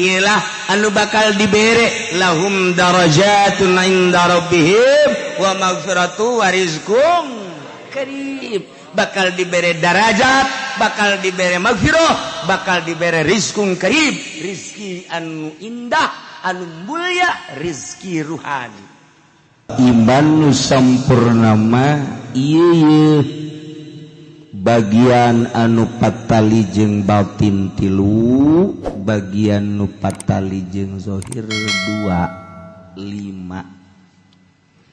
Ialah anu bakal dibere lahum darajatun inda rabbihim wa maghfiratu wa rizqun karim. Bakal dibere darajat, bakal dibere maghfirah, bakal dibere rizqun karim, rizki anu indah, anu mulia, rizki ruhani. Iman nu sampurna mah ieu bagian anu patali jeung batin tilu, bagian nu patali jeung zahir 2 5.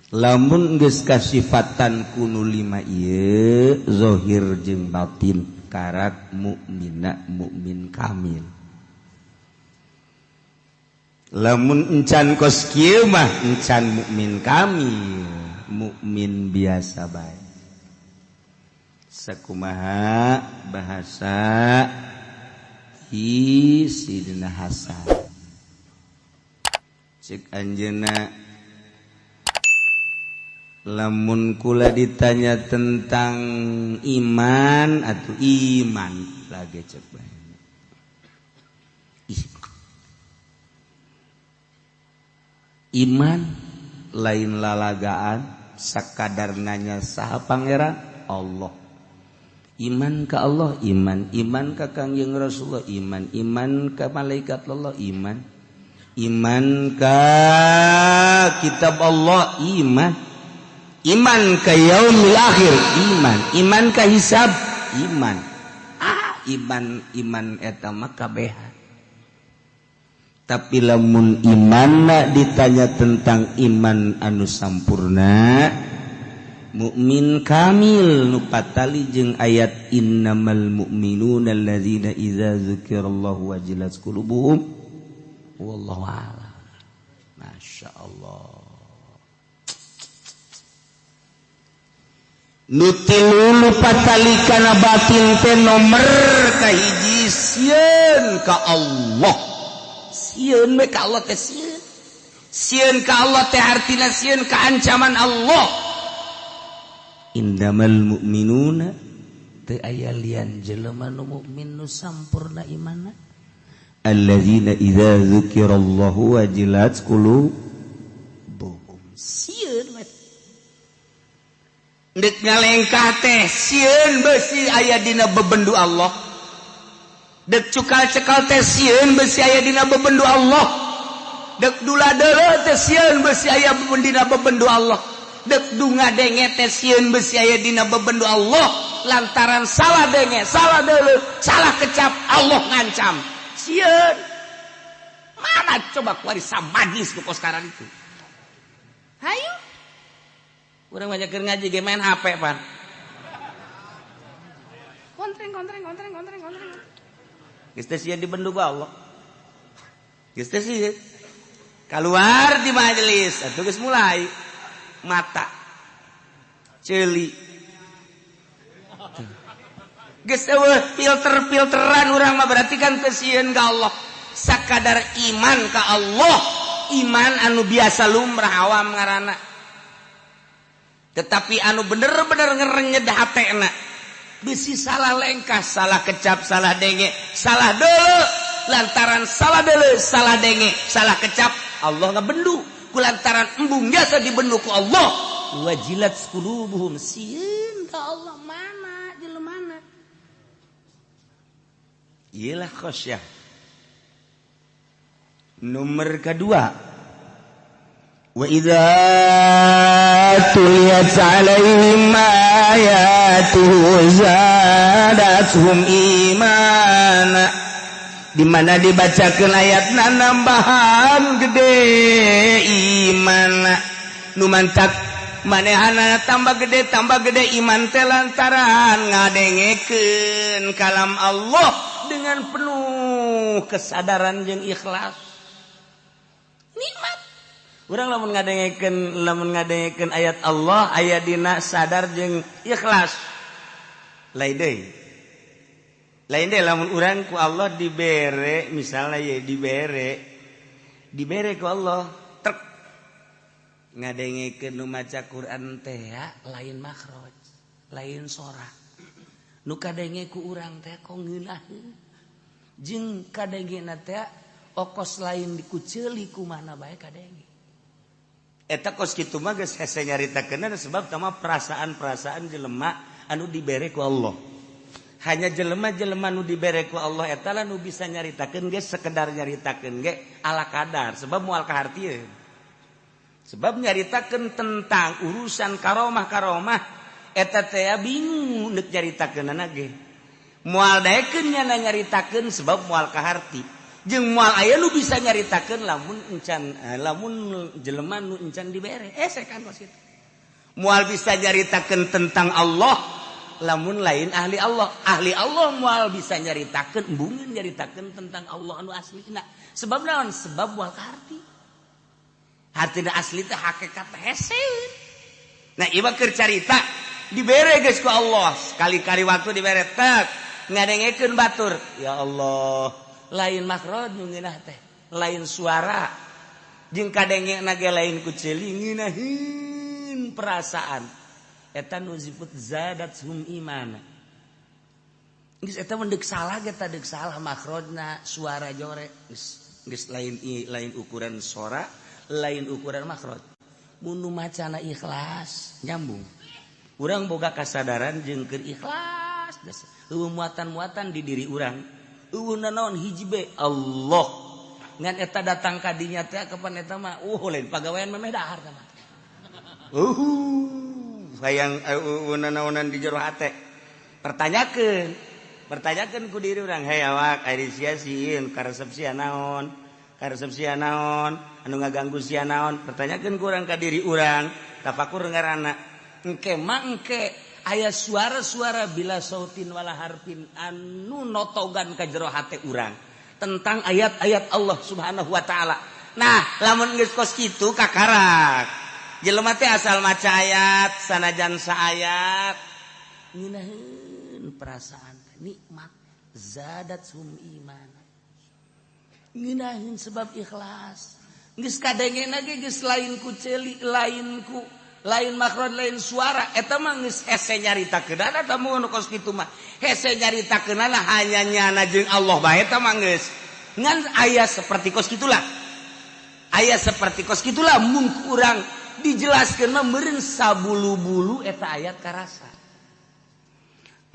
Lamun geus kasifatan kunu 5 ieu zahir jeung batin karat mukmina mukmin kamil. Lamun encan kos kieu mah encan mukmin kamil, mukmin biasa bae. Sakumaha bahasa Sidina Hasan cek anjeunna lamun kula ditanya tentang iman atau iman lagi cek bae iman lain lalagaan sakadar nanya saha pangeran Allah. Iman ka Allah, iman ka Kangjeng Rasulullah, iman ka malaikat Allah, iman ka kitab Allah, iman ka yaumil akhir, iman ka hisab, iman eta mah kabehan. Tapi lamun imanna ditanya tentang iman anu sampurna, mukmin kamil nu patali jeung ayat innamal mu'minuna alladzina idza dzukirallahu wajilat qulubuhum wallahu a'lam. Masyaallah. Nu tilu nu patali kana batin teh nomer kahiji sieun ka Allah. Sieun we ka Allah teh sieun. Sieun ka Allah teh artina sieun ka ancaman Allah. Indamal mu'minuna teu aya lian jelema nu mukmin nu sampurna imanna alladzina idza dzukirallahu wajilat qulubuhum. Sieun mah deuk ngalengkah teh sieun beusi aya dina bebendu Allah. Deuk cukal-cekal teh sieun beusi aya dina bebendu Allah. Deuk dula-deuleu teh sieun beusi aya dina bebendu Allah. Dek dunga denge teh sieun beusi aya dina bebendu Allah lantaran salah denge, salah deuleu, salah kecap Allah ngancam. Sieun. Mana coba kuari samadis nu koskaran itu. Hayu. Urang banyak keur ngaji ge main HP, Pan. Kontreng. Geus teh sieun dibendu ku Allah. Geus teh sieun. Keluar di majelis, atuh geus mulai. Mata celi geus eueuh filteran urang mah berarti kan kesieun ka Allah sakadar iman ka Allah, iman anu biasa lumrah awam ngaranna. Tetapi anu bener-bener ngerenyed hatena bisi salah lengkah, salah kecap, salah denge, salah deuleu, lantaran salah deuleu, salah denge, salah kecap Allah ngabendu. Kulantaran embung jasa dibendu ku Allah wajilat qulubuhum sieun ka Allah mana jelemana iyalah khosyah. Nomor kedua wa idza tuliyat alaihim ayatuhu zadatuhum imana. Di mana dibacakeun ayatna nambahan gede iman. Nu mantak manehana tambah gede iman teh lantaran ngadengekeun kalam Allah dengan penuh kesadaran jeung ikhlas. Nikmat. Urang lamun ngadengekeun ayat Allah aya dina sadar jeung ikhlas. Lain deui lamun urang ku Allah dibere misalnya ya dibere ku Allah trek ngadengekeun nu maca Quran teh lain makhraj lain sora nu kadenge ku urang teh kok ngeunaheun jeung kadengena teh okos lain dikuceli kumana bae kadenge. Eta kos kitu mah geus hese nyaritakeun sebab tama perasaan-perasaan jelema anu dibere ku Allah. Hanya jelema-jelema nu dibere ku Allah eta lah nu bisa nyaritakeun ge sekedar nyaritakeun ge ala kadar sebab moal kahartieun. Sebab nyaritakeun tentang urusan karomah-karomah eta teh bingung neuk nyaritakeunana ge. Moal daekeun nya nyaritakeun sebab moal kaharti. Jeung moal aya nu bisa nyaritakeun lamun jelema nu encan dibere kan kos kitu. Moal bisa nyaritakeun tentang Allah lamun lain ahli Allah. Ahli Allah moal bisa nyaritakeun embungeun nyaritakeun tentang Allah anu aslina. Sebab naon? Sebab moal kaharti. Hartina asli teh hakikat hese. Nah, ieu keur carita dibere geus ku Allah. Sekali-kali waktu dibere tek ngadengekeun batur. Ya Allah, lain makhraj nu ngeunah teh, lain suara. Jeung kadengena ge lain ku ceuli ngeunaheun perasaan. Eta nu disebut zadathum imana. Geus eta mendek salah ge teh deuk salah makhrajna suara jore geus lain ukuran suara, lain ukuran makhraj. Mun nu macana ikhlas nyambung. Urang boga kasadaran jeung keur ikhlas eueuh muatan-muatan di diri urang. Eueuh naon hiji be Allah. Ngan eta datang ka dinya teh kapan eta mah lain pagawean memeh dahar teh mah. Sayang naonan di jero hate. Pertanyakeun ku diri urang, "Hei awak, ari sia sieun karesep sia naon? Karesep sia naon? Anu ngaganggu sia naon?" Pertanyakeun ku urang ka diri urang, tafakur ngaranna. Engke aya suara-suara bila sautin wala harfin anu notogan ka jero hate urang tentang ayat-ayat Allah Subhanahu wa taala. Nah, lamun geus kos kitu kakarak. Jelema teh asal maca ayat, sanajan saayat ngeunaheun perasaan nikmat zadatsum iman. Ngeunaheun sebab ikhlas. Geus kadengena ge geus lain ku ceuli, lain makhraj, lain suara. Eta mah geus hese nyaritakeunana da mun kos kitu mah. Hese nyaritakeunana hanya nyana jeung Allah bae eta mah geus. Ngan aya seperti kos kitulah. Aya seperti kos kitulah mun urang dijelaskeun mah meureun sabulu-bulu eta ayat karasa.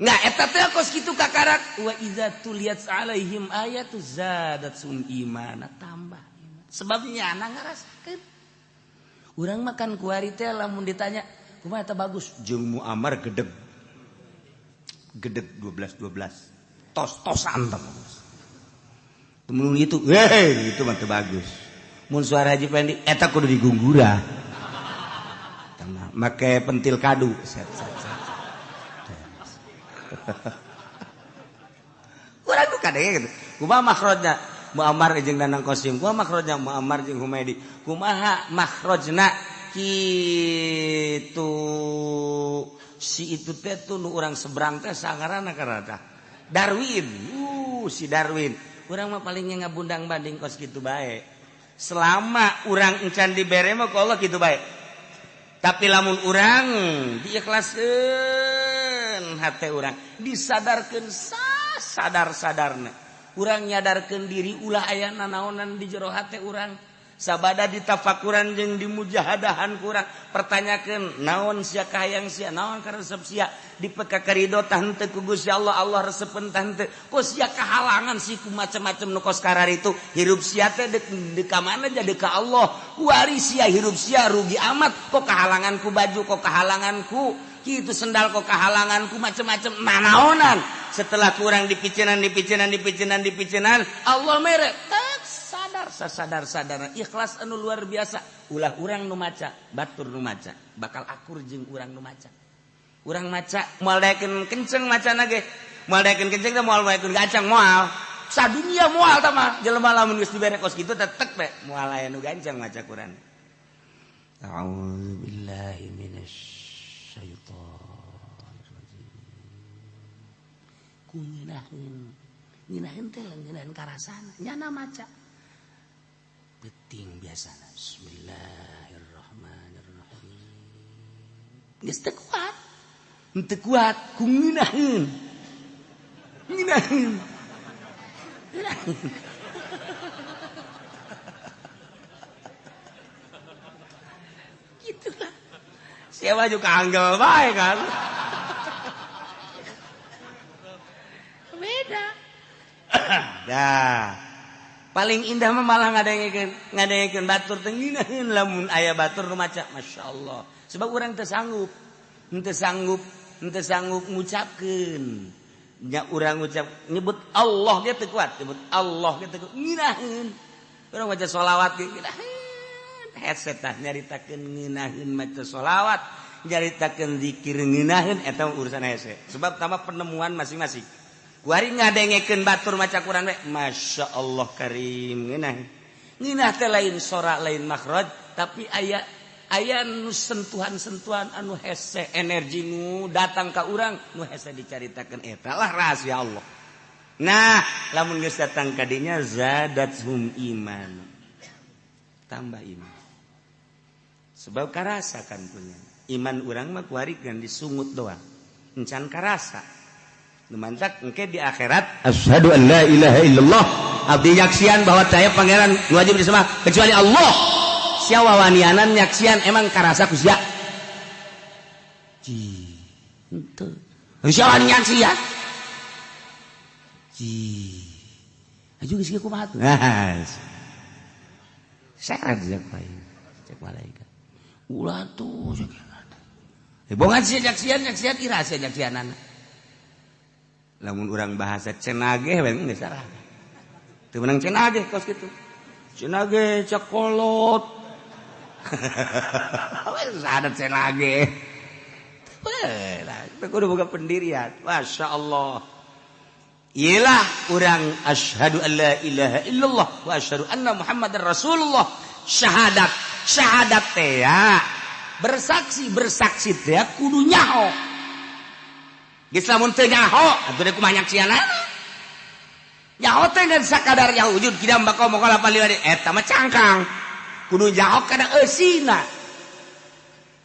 Nah eta teh kos kitu kakarak wa idza tuliyat alaihim ayatu zadatsum imana tambah iman. Sebabnya anak ngarasakeun. Urang makan kuari teh lamun ditanya, "Kumaha eta bagus?" Jeung Muammar gedeg 12. Tos-tosan teh. Mun itu, itu mah teu bagus. Mun suara Haji Pendi eta kudu digunggura. Make pentil kadu. Urang nu kadenge gitu. Kumaha makhrajna? Muammar jeung Danang Qasim. Kumaha makhrajna? Muammar jeung Humaidi. Kumaha makhrajna? Kitu si itu teh tuh nu urang seberang teh sangaranna karata. Darwin. Si Darwin. Urang mah paling ngabundang banding kos kitu bae. Selama urang encan dibere mah ku Allah kitu bae. Tapi lamun urang diikhlaskeun hate urang, disadarkeun sadar-sadarna. Urang nyadarkeun diri ulah aya nanaonan di jero hate urang. Sabada ditafakuran jeung dimujahadahan ku urang, pertanyakeun naon sia kahayang sia, naon karesep sia, dipeka karido tah henteu ku Gusti Allah, Allah resepeun tah henteu. Ku sia kahalangan si ku macam-macam nu kos karar itu, hirup sia teh deuk ka mana jadi ka Allah. Kuari sia hirup sia rugi amat, kok kahalangan ku baju, kok kahalangan ku kitu sendal, kok kahalangan ku macam-macam nanaonan. Setelah kurang dipicenan Allah mere sadar ikhlas anu luar biasa. Ulah urang nu maca, batur nu maca, bakal akur jeung urang nu maca. Urang maca moal daekeun kenceng macana ge. Moal daekeun kenceng teh moal daekeun gancang moal. Sadunya moal tah mah jelema lamun geus dibere kos kitu teh tek we moal aya nu gancang maca Quran. A'udzu billahi minasy syaithanir rajim. Ngeunaheun teh ngeunaheun karasana nyana maca. Penting biasana. Bismillahirrahmanirrahim. Geus teu kuat. Henteu kuat ku ngeunaheun. Siapa juga anggel baik kan. Beda. Dah. Paling indah mah malah ngadengkeun batur teh nginaheun lamun aya batur nu maca masyaallah. Sebab urang teu sanggup ngucapkeun. Nya urang ngucap nyebut Allah ge teu kuat, nyebut Allah ge teu kuat nginaheun. Urang maca sholawat ge nginaheun. Headset tah nyaritakeun nginaheun maca sholawat, nyaritakeun zikir nginaheun eta urusan headset. Sebab tama penemuan masing-masing. Kuari ngadengekeun batur maca Quran we, Masya Allah karim ngeunah teh lain sora lain makhraj tapi aya nu sentuhan-sentuhan anu hese energi nu datang ka urang nu hese dicaritakeun eta lah rahasia Allah. Nah lamun geus datang ka dinya zadathum iman, tambah iman sebab karasa kan punya iman urang mah kuari kan disungut doang encan karasa. Numantak engke di akhirat asyhadu an la ilaha illallah abdi nyaksian bahwa saya pangeran wajib disembah kecuali Allah. Sia wawanianan nyaksian emang karasa ku sia. Ji. Henteu. Sia wanian sia. Ji. Aju geus kieu kumaha tuh? Syarat cek malaikat. Ulah tuh cek. Bongan sia nyaksian ira sia nyaksianana. Lamun urang bahasa cenage we geus salah. Teu meunang cenage kos kitu. Cenage cakolot. Wes ada cenage. Lah, kudu boga pendirian. Masyaallah. Iyalah urang asyhadu an la ilaha illallah wa asyhadu anna Muhammadar Rasulullah. Syahadat teh ya. Bersaksi teh kudu nyaho. Geus lamun teu nyaho atuh teh kumaha nyaksianana. Nyaho teh ngan sakadar ya wujud kidam bakal moal paliwade eta mah cangkang. Kudu nyaho kana eusina.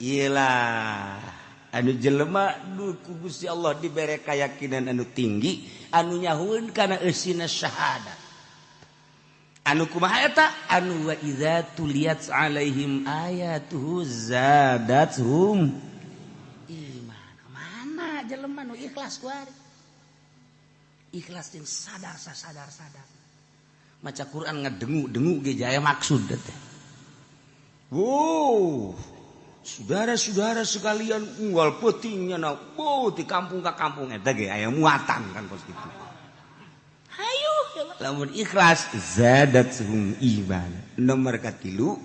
Iyalah anu jelema nu ku Gusti Allah dibere kayakinan anu tinggi anu nyahoeun kana eusina syahadat. Anu kumaha eta? Anu wa idza tuliyat alaihim ayatuhu zadathum jelema nu ikhlas kuari. Ikhlas jeung sadar. Maca Quran ngadengu ge jaya maksud teh. Wow. Saudara-saudara sekalian unggal peutingnya na ti kampung ka kampung eta ge aya muatan kan pos kitu. Hayu lamun ikhlas zadathum iman. Nomor katilu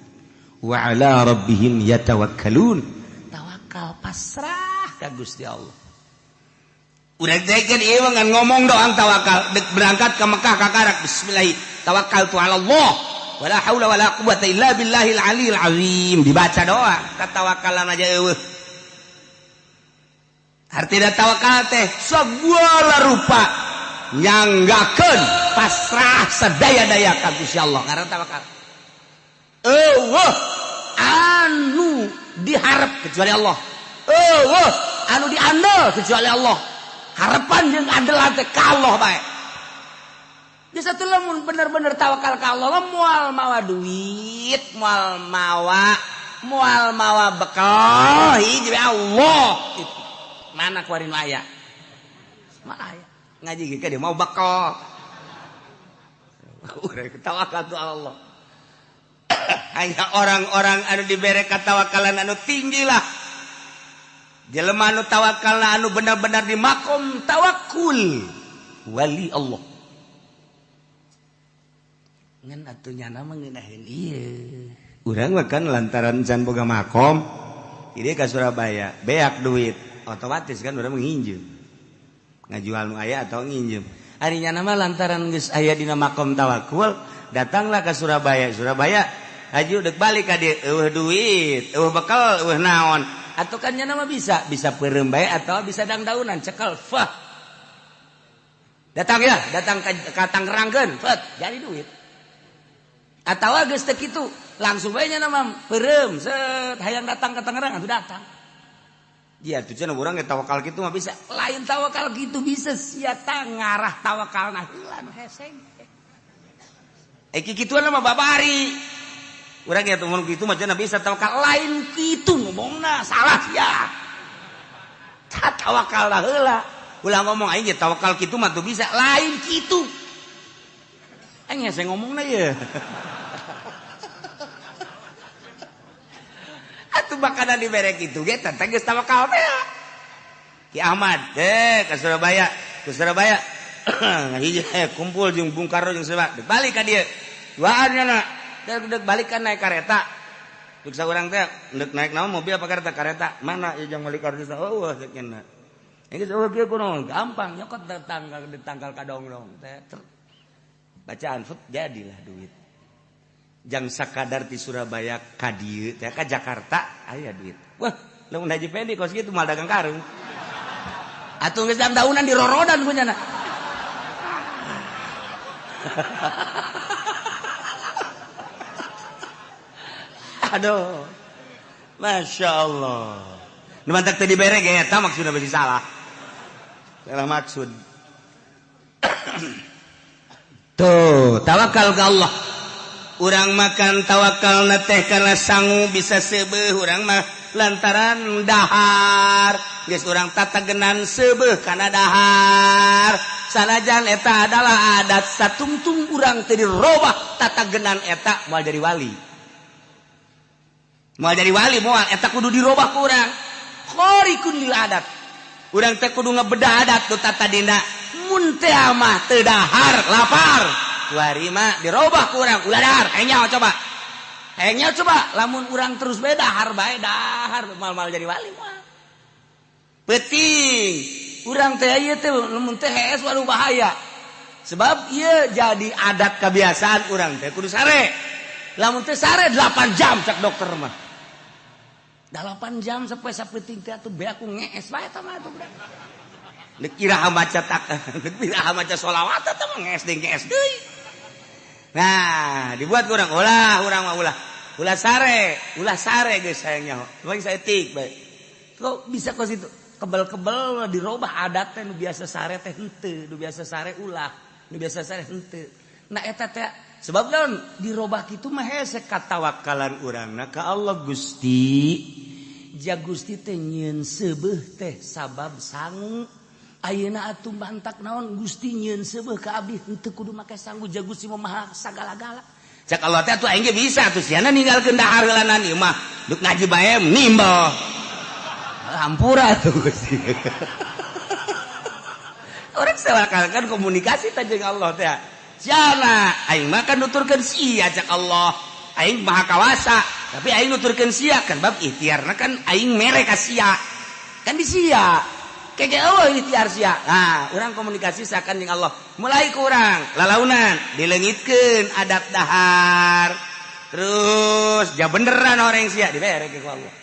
wa ala rabbihim yatawakkalun. Tawakal pasrah ka Gusti Allah. Udah deket ieu ngan ngomong doang tawakal berangkat ke Mekah kakarak bismillah tawakkaltu ala Allah wala haula wala quwwata illa billahil aliyil azim dibaca doang katawakalan aja eueuh. Artina tawakal teh segala rupa nyanggakeun pasrah sadaya-daya ka Gusti Allah ngaran tawakal. Eueuh anu diharap kecuali Allah. Eueuh anu diandel kecuali Allah. Harapan jeung andelan teh ka Allah bae. Bisa teh lamun bener-bener tawakal ka Allah moal mawa duit, moal mawa bekal hiji Allah gitu. Mana kuari nu aya? Mana aya? Ngaji ge dia mau bekal. Urang tawakal tu Allah. Hanya orang-orang anu dibere katawakalan anu tinggi lah. Jelema anu tawakalna anu benar-benar di makom tawakul wali Allah. Ngan atunya nama ngeunaheun ieu. Urang mah kan lantaran can boga makom, ieu ka Surabaya, beak duit, otomatis kan urang nginjem. Ngajual nu aya atau nginjem. Ari nya nama lantaran geus aya dina makom tawakul, datanglah ke Surabaya. Surabaya haju deuk balik ka dieu, eueuh duit, eueuh bekal, eueuh naon. Atau kan nama bisa peureum bae atau bisa dangdaunan cekel fah. Datang ka Tangerangkeun, fat jadi duit. Atawa geus teu kitu, langsung bae nya nama peureum, set hayang datang ka Tangerang atuh datang. Iya tuh cenah urang ge tawakal kitu mah bisa. Lain tawakal kitu bisa sia ngarah tawakalna heula nu heseng. Eki kituan mah babari. urang ya ngomong gitu macam bisa tawakal lain kitu ngomongna salah ya. Tawakal lah heula. Ulah ngomong aing ge tawakal kitu mah tuh bisa lain kitu. Aing saya ngomongna ye. Atuh bakana dibere kitu ge teh geus tawakal teh. Ki Ahmad ke Surabaya. Ke Surabaya. Hiji kumpul jeung Bung Karno jeung Seba. Balik ka dieu. Duaan nya dek balik kan naik kereta. Duk saurang teh dek naik naon mobil apa kereta? Kereta. Mana ieu jeung balik kareta? Oh sakena. Enggeus kieu kunaon? Gampang nyokot tanggal kadong-dong teh. Bacaan fut jadilah duit. Jang sakadar di Surabaya ka dieu teh ka Jakarta aya duit. Wah, lamun Haji Pendi kos kitu mal dagang karung. Atuh geus jam daunan di rorodan kunyana. Aduh. Masya Allah. Numantak tadi bere ge eta maksudna bisi salah. Salah maksud. Tuh, tawakal ke Allah. Urang makan tawakal na teh kana sangu bisa seubeuh urang mah lantaran dahar. Geus urang tatagenan seubeuh kana dahar. Sanajan eta adalah adat satungtung urang teu dirobah tatagenan eta moal jadi wali. Moal jadi wali moal eta kudu dirobah ku urang. Khariqun lil adat. Urang teh kudu ngabedah adat tu tata dina. Mun teh mah teu dahar, lapar. Warima dirobah ku urang, ulah dahar. Hayang coba. Hayang coba lamun urang terus bae dahar bae dahar mal-mal jadi wali moal. Penting. Urang teh ieu teh lamun teh hees waduh bahaya. Sebab ieu jadi adat kebiasaan urang teh kudu sare. Lamun teh sare 8 jam cak dokter mah. 8 jam sampai sapeting teh atuh be aku ngees bae eta mah atuh. Nek kira maca tak, nek kira maca sholawat eta mah ngees deui. Nah, dibuat urang urang mah ulah sare geus sayangnya. Bagi saya tik bae. Kok bisa kos itu kebel-kebel dirobah adat teh nu biasa sare teh henteu, nu biasa sare ulah, nu biasa sare henteu. Nah eta teh sebab naon dirobah kitu mah hese katawakalan urangna ka Allah Gusti. Ja Gusti teh nyieun seubeuh teh sabab sangu. Ayeuna atuh bantak naon Gusti nyieun seubeuh ka abdi henteu kudu make sangu ja Gusti mah maha sagala-gala. Cak Allah teh atuh aing ge bisa atuh siana ninggalkeun dahar heulanan ieu mah duk ngaji bae nimbal. Hampura tuh Gusti. Orang sewakalkan komunikasi teh jeung Allah teh. Siana aing mah kan nuturkeun sia cak Allah. Aing maha kawasa, tapi aing nuturkeun sia kan bab ikhtiarna kan aing mere ka sia. Kan di sia. Kege eueuh ikhtiar sia. Nah, urang komunikasi sakan jeung Allah. Mulai ku urang lalaunan dileungitkeun adat dahar. Terus ja beneran orang sia dibere ku Allah.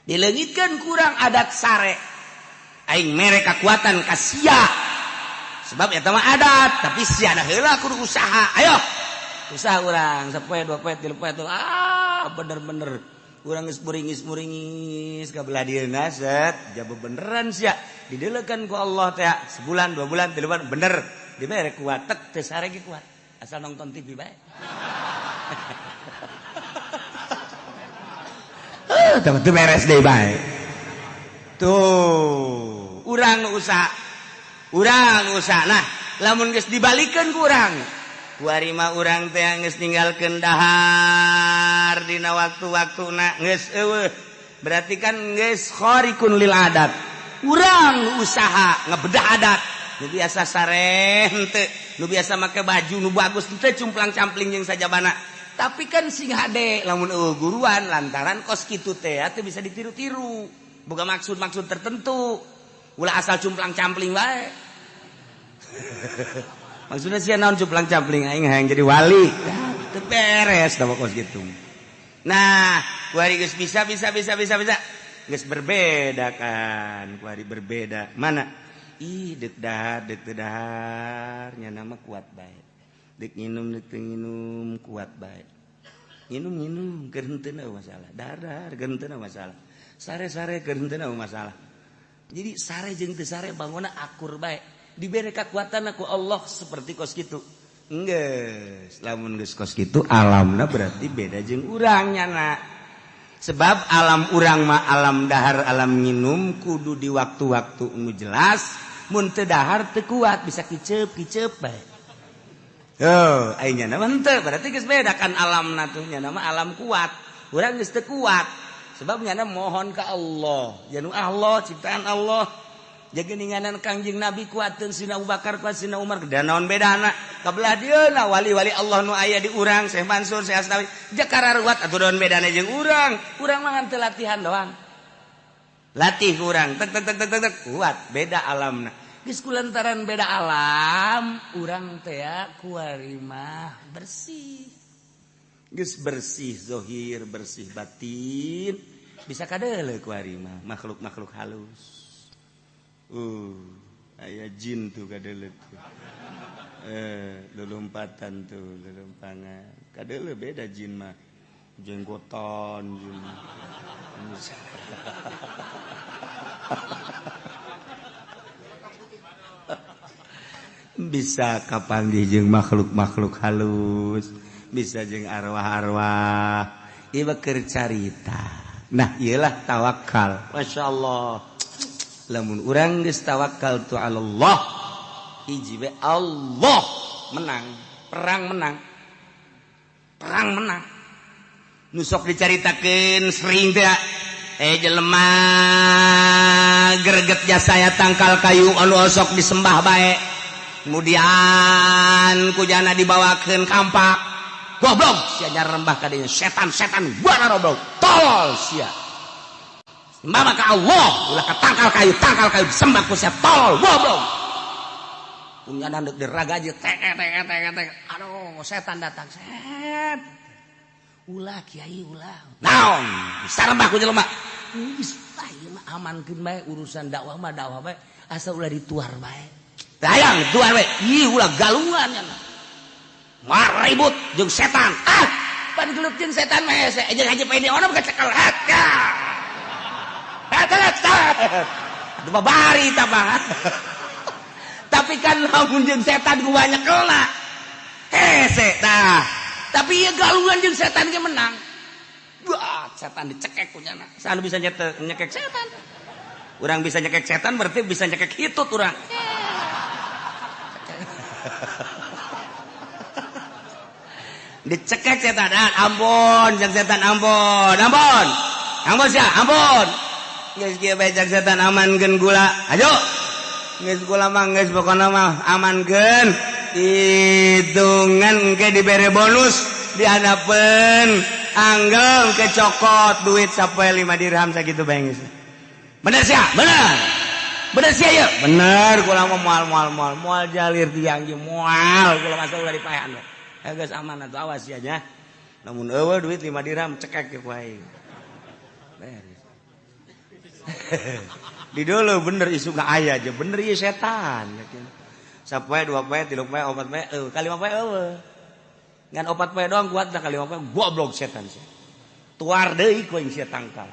Dileungitkeun kurang adat sare. Aing mere kakuatan ka sia. Sebab eta mah adat, tapi sia da heula kudu usaha. Ayo. Usaha urang 1 poe 2 poe 3 poe tuh. Bener-bener urang geus muringis ka belah dieuna set, jaba beneran sia. Dideulekeun ku Allah teh sebulan 2 bulan 3 bulan bener. Dibere kuat tek teu sare ge kuat. Asal nonton TV bae. Teu beres deui bae. Tuh, urang usaha. Nah, lamun geus dibalikeun ku urang. Kuarima urang teh geus ninggalkeun dahar dina waktu-waktuna geus eueuh. Berarti kan geus khariqun lil adat. Urang usaha ngabedah adat. Nu biasa sare henteu, nu biasa make baju nu bagus henteu cumplang-campling jeung sajabana. Tapi kan sing hade lamun eueuh guruan lantaran kos kitu teh teu bisa ditiru-tiru. Boga maksud-maksud tertentu. Ulah asal cumplang-campling wae. Maksudnya sia naon cumplang-campling aing hayang jadi wali. Teu beres da kos kitu. Nah, kuari geus bisa. Geus berbeda kan. Kuari berbeda. Mana? Dek teu dahar nya nama kuat bae. Dek nginum teu nginum kuat bae. Nginum keur henteu masalah. Dahar keur henteu masalah. Sare-sare keur henteu masalah. Jadi sare jeung teu sare bangona akur bae. Diberi kekuatan aku Allah seperti kos gitu. Geus, lamun geus kos kitu alamna berarti beda jeung urang nyana. Sebab alam urang mah alam dahar, alam nginum kudu di waktu-waktu nu jelas, mun teu dahar teu kuat bisa kiceup bae. Oh, ai nya mah henteu, berarti geus beda kan alamna tuh nya mah alam kuat. Urang geus teu kuat. Sebab nya mohon ka Allah, janu Allah ciptaan Allah. Jadi ninganan Kangjeng Nabi kuateun Sina Abu Bakar kuat Sina Umar da naon bedana kabelah dieuna wali-wali Allah nu aya di urang Syekh Mansur Syekh Asnawi jakara ruwat atuh naon bedana jeung urang mah teu latihan doang latih urang tek kuat beda alamna geus kulantaran beda alam urang teh kuari mah bersih geus bersih zahir bersih batin bisa kadeuleu kuari mah makhluk-makhluk halus. Aya jin tuh kadeuleu tuh. Lulumpatan tuh, lulumpangan. Kadeuleu beda jin mah. Jenggotan jin. Bisa kapanggih jeung makhluk-makhluk halus, bisa jeung arwah-arwah. Ieu keur carita. Nah, iyalah tawakal. Masyaallah. Lamun urang geus tawakal tu Allah hiji we Allah menang perang menang nu sok dicaritakeun sering teh jelema greget jasa tangkal kayu anu sok disembah bae kemudian kujana dibawakeun kampak goblok sia nyarembah ka dieu setan buana goblok tolol sia Mama ka Allah, ulah ka tangkal kayu disembah ku sia tol, goblok. Punya nandek diraga aja, tek. Aduh, setan datang, set. Ulah kiai ulah. Naon, sarembah ku jelema. Geus ieu mah amankeun bae urusan dakwah bae, asa ulah dituar bae. Tayang tuar bae, ih ulah galungan nya. Mar ribut jeung setan. Pan geuleup jeung setan mah hese, jeung haji pede ona bukan cekel hat. Aduh babari tabang. Tapi kan lamun jeung setan ku banyak kelna. Hese tah. Tapi ieu galungan jeung setan ge menang. Wah, setan dicekek ku nya. Sanu bisa nyekek setan. Urang bisa nyekek setan berarti bisa nyekek hitut urang. Dicekek setan, ampun jeung setan ampun. Ampun sia, ampun. Geus kieu bae cak setan amankeun gula. Ayo. Geus gula mah geus pokona mah amankeun. Hitungan ke dibere bonus, dihandapkeun anggel ke cokot duit sapoe 5 dirham sakitu bae geus. Bener sia? Bener sia ieu? Bener kula mah moal jalir tiang ge moal kula masa ulah dipaean. Geus aman atuh awas ya nya. Lamun eueuh duit 5 dirham cekek ke ku aing. Beres. Di dulu bener isu gak aya aja bener ieu setan sapoe 2 poe 3 poe 4 poe kali 5 poe ngan 4 poe doang kuat dah kali 5 poe goblok setan sia tuar deui ku aing sia tangkal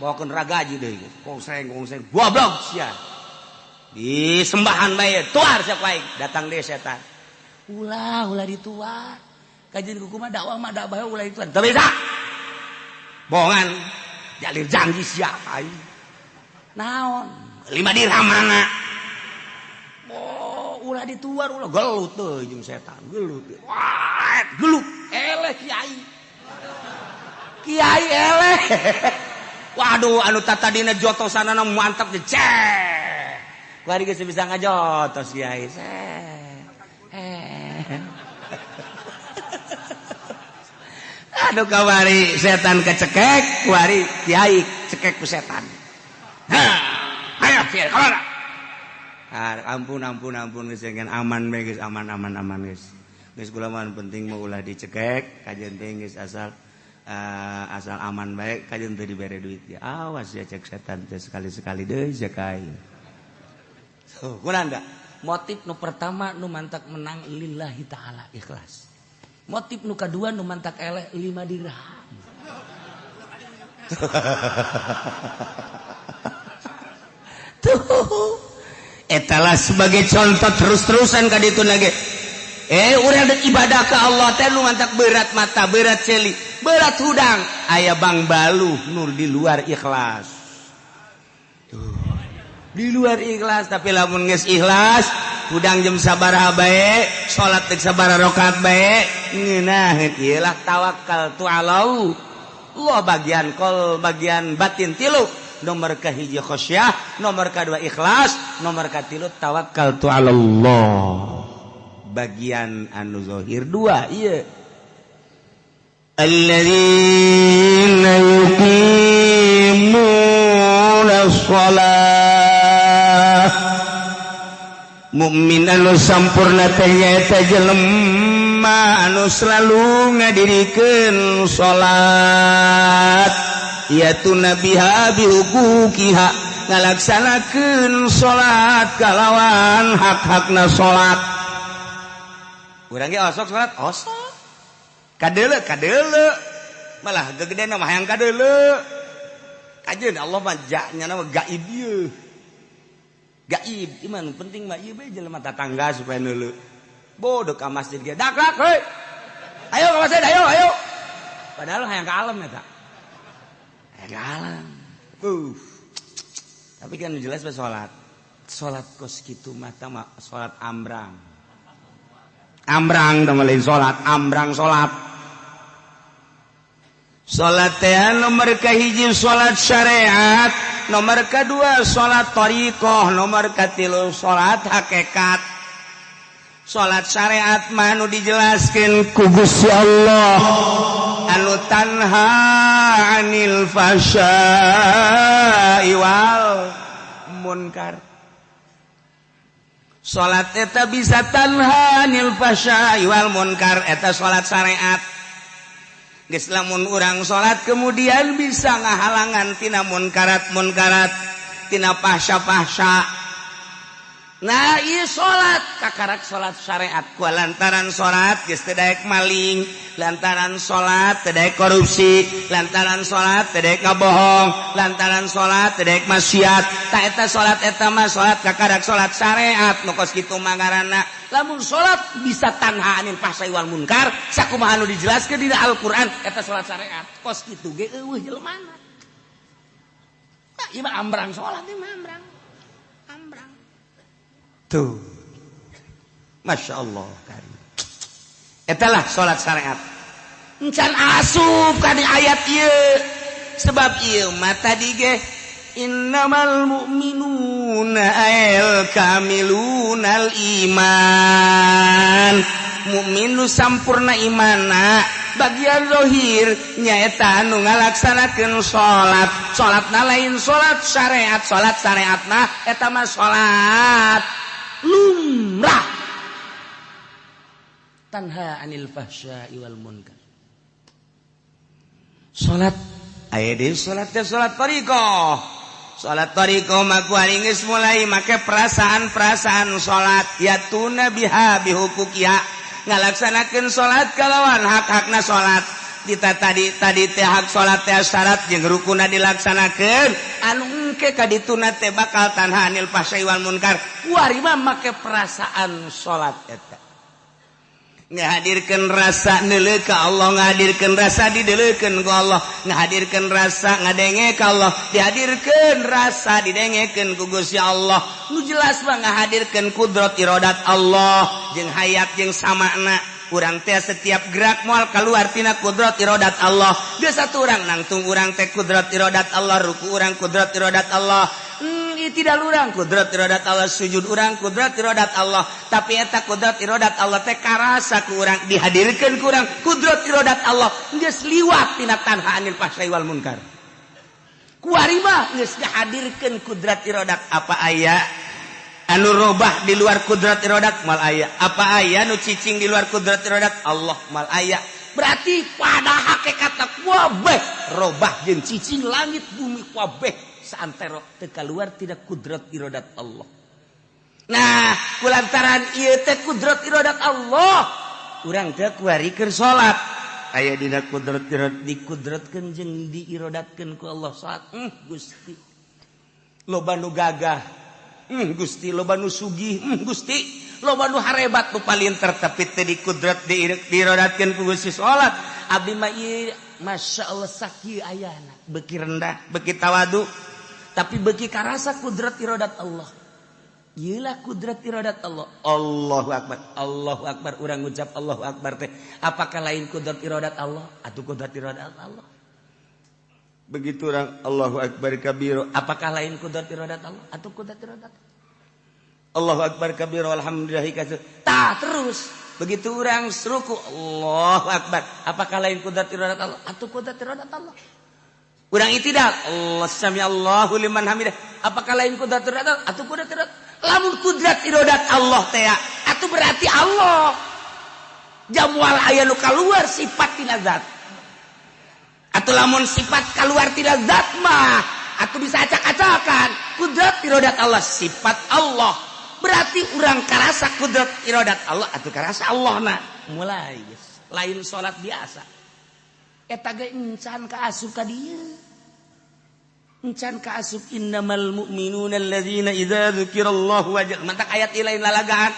bawakeun ragaji deui kongseng goblok sia di sembahan bae tuar sia ku aing datang deui setan ulah dituar kajian kumaha dakwah mah da bae ulah dituar teu bisa bohongan jalir janji siapa ini naon 5 dirham mana ulah dituar ulah gelut tuh jeung setan gelut eleh kiai eleh waduh anu tatadina jotosanana mantap deh kuari geus bisa ngajotos kiai aduh kawari setan kecekek kuari kiai cekek ku setan ayo kiai kamana ampun geus aman bae geus aman geus kula mah penting mah ulah dicekek kajian teh geus asal aman bae kajian teu dibere duit ya awas ya cek setan teh sekali-sekali deui sakai kunaon da motif nu pertama nu mantak menang lillahi taala ikhlas. Motif nu kadua nu mantak eleh 5 dirham. Tuh. etalah sebagai contoh terus-terusan ka ditu nage urang dek ibadah ka Allah teh nu mantak berat mata berat celi berat hudang aya bang balu nur di luar ikhlas tuh di luar ikhlas tapi lamun geus ikhlas hudang jam sabaraha bae salat teh sabaraha rakaat bae ngeunaheun ieu lah tawakkal tu Allah bagian kol bagian batin tilu nomor kahiji khosyah nomor kedua ikhlas nomor katilu tawakkal tu Allah bagian anu zahir dua ieu alladzina yuqimuna shalah mukmin anu sampurna teh nyaeta jelema anu selalu ngadirikeun salat yaitu nabiha bihuquqiha ngalaksanakeun salat kalawan hak-hakna salat urang ge osok salat osok kadeule malah gegedena mah hayang kadeule kajeun Allah mah nya nama gaib ieu gaib iman penting mah ieu bae jelema tatangga supaya neuleu bodoh ka masjid ge dak heuy ayo ka masjid ayo padahal hayang ka alam eta hayang ka alam tapi kan jelas bae salat kos kitu mah tah salat ambrang tah lain salat ambrang salat teh nomor kahiji salat syariat nomor kedua salat thariqah nomor katilu salat hakikat salat syariat mah anu dijelaskeun ku Gusti Allah anu tanha 'anil fasya'i wal munkar salat eta bisa tanha 'anil fasya'i wal munkar eta salat syariat geus lamun urang salat kemudian bisa ngahalangan tina munkarat tina fahsya nah ieu salat kakarak salat syariat ku lantaran salat geus teu daek maling lantaran salat teu daek korupsi lantaran salat teu daek ngabohong lantaran salat teu daek maksiat tah eta salat eta mah salat kakarak salat syariat nu kos kitu mah ngaranna lamun salat bisa tanha anil fahsya'i wal munkar sakumaha anu dijelaskeun dina Al-Qur'an eta salat syariat kos kitu ge eueuh jelemana ieu mah ambrang salat ieu mah ambrang tuh Masya Allah karim etalah salat syariat encan asup ka di ayat ieu sebab ieu mah tadi ge innamal mu'minuna al kamilunal iman mukmin nu sampurna imanna bagian zahir nyaeta anu ngalaksanakeun salatna lain salat syariatna eta mah salat lumrah tanha anil fahsya'i wal munkar salat aya deui salat thariqah mah kuari geus mulai make perasaan salat yatuna biha bihuquqiha ngalaksanakeun salat kalawan hak-hakna salat tadi teh hak salat teh syarat jeung rukunna dilaksanakeun anu engke ka dituna teh bakal tanha anil fahsya'i wal munkar kuari mah make perasaan salat eta ngahadirkeun rasa neuleuh ka Allah ngahadirkeun rasa dideuleukeun ku Allah ngahadirkeun rasa ngadenge ka Allah dihadirkeun rasa didengekeun ku Gusti Allah nu jelas mah ngahadirkeun kudrat iradat Allah jeung hayat jeung samana urang teh setiap gerak moal kaluar tina kudrat iradat Allah geus saturang nangtung urang teh kudrat iradat Allah ruku urang kudrat iradat Allah tidak urang kudrat iradat Allah sujud urang kudrat iradat Allah tapi eta kudrat iradat Allah teh karasa ku urang dihadirkeun ku urang kudrat iradat Allah geus liwat tina tanha anil fahsya'i wal munkar kuari mah geus dihadirkeun kudrat iradat apa aya anu robah di luar kudrat iradat mal aya apa aya nu cicing di luar kudrat iradat Allah mal aya berarti pada hakikatna kabeh robah jeung cicing langit bumi kabeh saantero teu kaluar tidak kudrat iradat Allah. Nah, kulantaran ieu teh kudrat iradat Allah, urang teh kuarikeun salat. Aya dina kudrat iradat dikudratkeun jeung diiradatkeun ku Allah salat. Gusti. Loba nu gagah Gusti loba nu sugih, Gusti loba nu harebat nu palinter tapi teu di kudrat dirodatkeun ku Gusti salat. Abdi mah ieu masyaallah sakieu ayana, beuki rendah, beuki tawadu, tapi beuki karasa kudrat iradat Allah. Ieulah kudrat iradat Allah. Allahu akbar urang ngucap Allahu akbar teh apakah lain kudrat iradat Allah atuh kudrat iradat Allah? Begitu orang Allahu akbar kabiro apakah lain kudrat iradat Allah atuh kudrat iradat Allahu akbar kabiro alhamdulillahi katsir. Terus begitu orang ruku Allahu akbar apakah lain kudrat iradat Allah atuh kudrat iradat Allah? Urang itidal Allah sami Allahu liman hamidah apakah lain kudrat iradat Allah atuh kudrat iradat? Lamun kudrat iradat Allah teh atuh berarti Allah jamual aya nu kaluar sifat tina zat. Atuh lamun sifat kaluar tina zat mah atuh bisa acak-acakan kudrat iradat Allah sifat Allah. Berarti urang karasa kudrat iradat Allah atuh karasa Allah na mulai guys. Lain salat biasa. Eta ge encan kaasup ka dieu. Encan kaasup innamal mu'minuna alladzina idza dzukirallahu wajadat. Mantak ayat ieu lain lalagaan.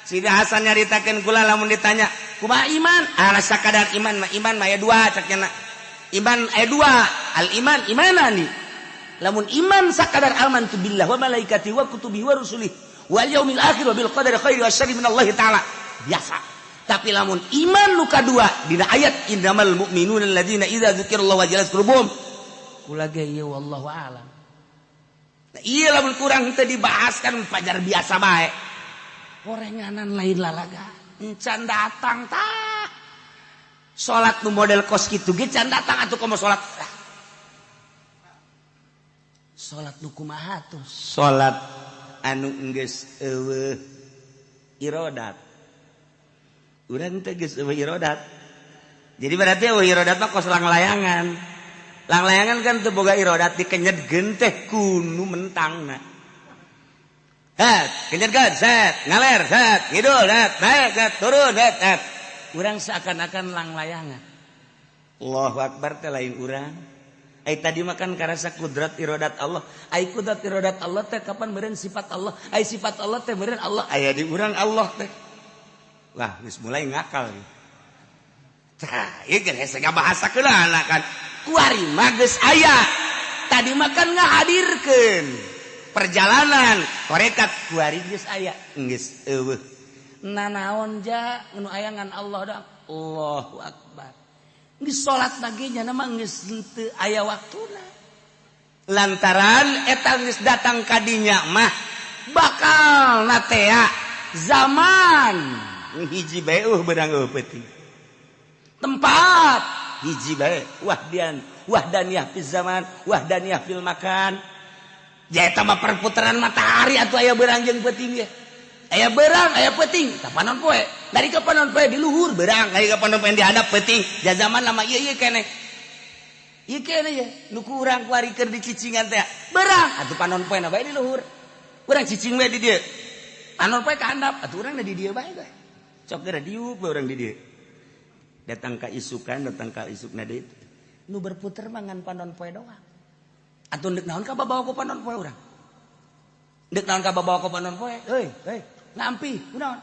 Sidi Hasan nyaritakeun kula lamun ditanya, "Kumaha iman?" Rasa kadar iman mah aya 2 cak cenah. Iman aya 2, al iman imanani. Lamun iman sakadar amantu billah wa malaikatihi wa kutubihi wa rusulihi wal yaumil akhir wa bil qadari khairi wasyarri minallahi ta'ala. Biasa. Tapi lamun iman nu kadua dina ayat innamal mu'minuna alladzina idza dzukirallahu wajadat qulubuhum. Kula ge ieu wallahu a'lam. Nah, ieu lamun kurang teu dibahaskan pajar biasa bae. Gorenganan lain lalaga. Encan datang tah. Salat nu model kos kitu ge can datang atuh komo salat. Salat nu kumaha tuh? Salat anu geus eueuh iradat. Urang teh geus eueuh iradat. Jadi berarti eueuh iradat mah kos langlayangan. Langlayangan kan teu boga iradat dikenyedkeun teh kunu mentangna. Kenyedkeun set, ngaler set, ngidul set, naik set, turun set. Urang seakan-akan langlayangan. Allahu akbar teh lain urang. Ai tadi makan karasa kudrat iradat Allah. Ai kudrat iradat Allah teh kapan meureun sifat Allah. Ai sifat Allah teh meureun Allah. Aya di urang Allah teh. Wah, geus mulai ngakal. Tah, ieu geus hese ngabahasakeunana kan. Kuari mah geus aya. Tadi makan ngahadirkeun perjalanan korekat kuari geus aya. Geus eueuh. Nanaon ja nu aya ngan Allah da. Allahu akbar. Geus salat lagi nya mah geus teu aya waktuna. Lantaran eta geus datang ka dinya mah bakal natea zaman hiji bae beurang peuting. Tempat hiji bae wahdaniyah fil zaman wahdaniyah fil makan. Ya eta mah perputaran matahari atuh aya beurang jeung peuting ge. Aya beurang aya peuting kapanon poe. Dari kapanon poe di luhur beurang, dari kapanon poe di hadap peuting. Ja zaman lama ieu keneh. Ieu keneh ya nu ku urang kuari keur dicicingan teh. Beurang atuh panon poe na bae di luhur. Urang cicing bae di dieu. Panon poe ka handap atuh urang na di dieu bae. Cok geura diuk bae urang di dieu. Datang ka isukan, datang ka isukna deui. Nu berputer mangan panon poe doang. Atuh deuk naon ka babawa ku panon poe urang? Deuk naon ka babawa ku panon poe? Heuy, ngampi, kunaon?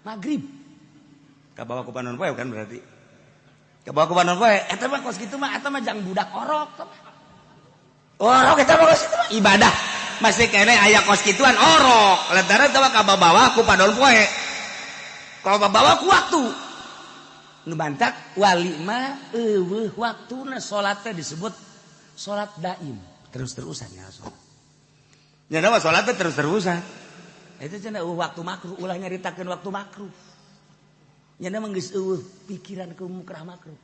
Magrib. Ka bawa ku panon poe kan berarti. Ka bawa ku panon poe, eta mah kos kitu mah eta mah jang budak orok. Orok eta mah kos kitu mah ibadah. Masih kene aya kos kituan orok. Lantaran eta mah ka babawa ku panon poe. Kalau babawa ku waktu nu bantak wali mah eueuh waktuna salat teh disebut salat daim terus-terusan ya salat. Nya nama salat teh terus-terusan. Eta cenah waktu makruh ulah nyaritakeun waktu makruh. Nya nama geus eueuh pikiran ke mukrah makruh.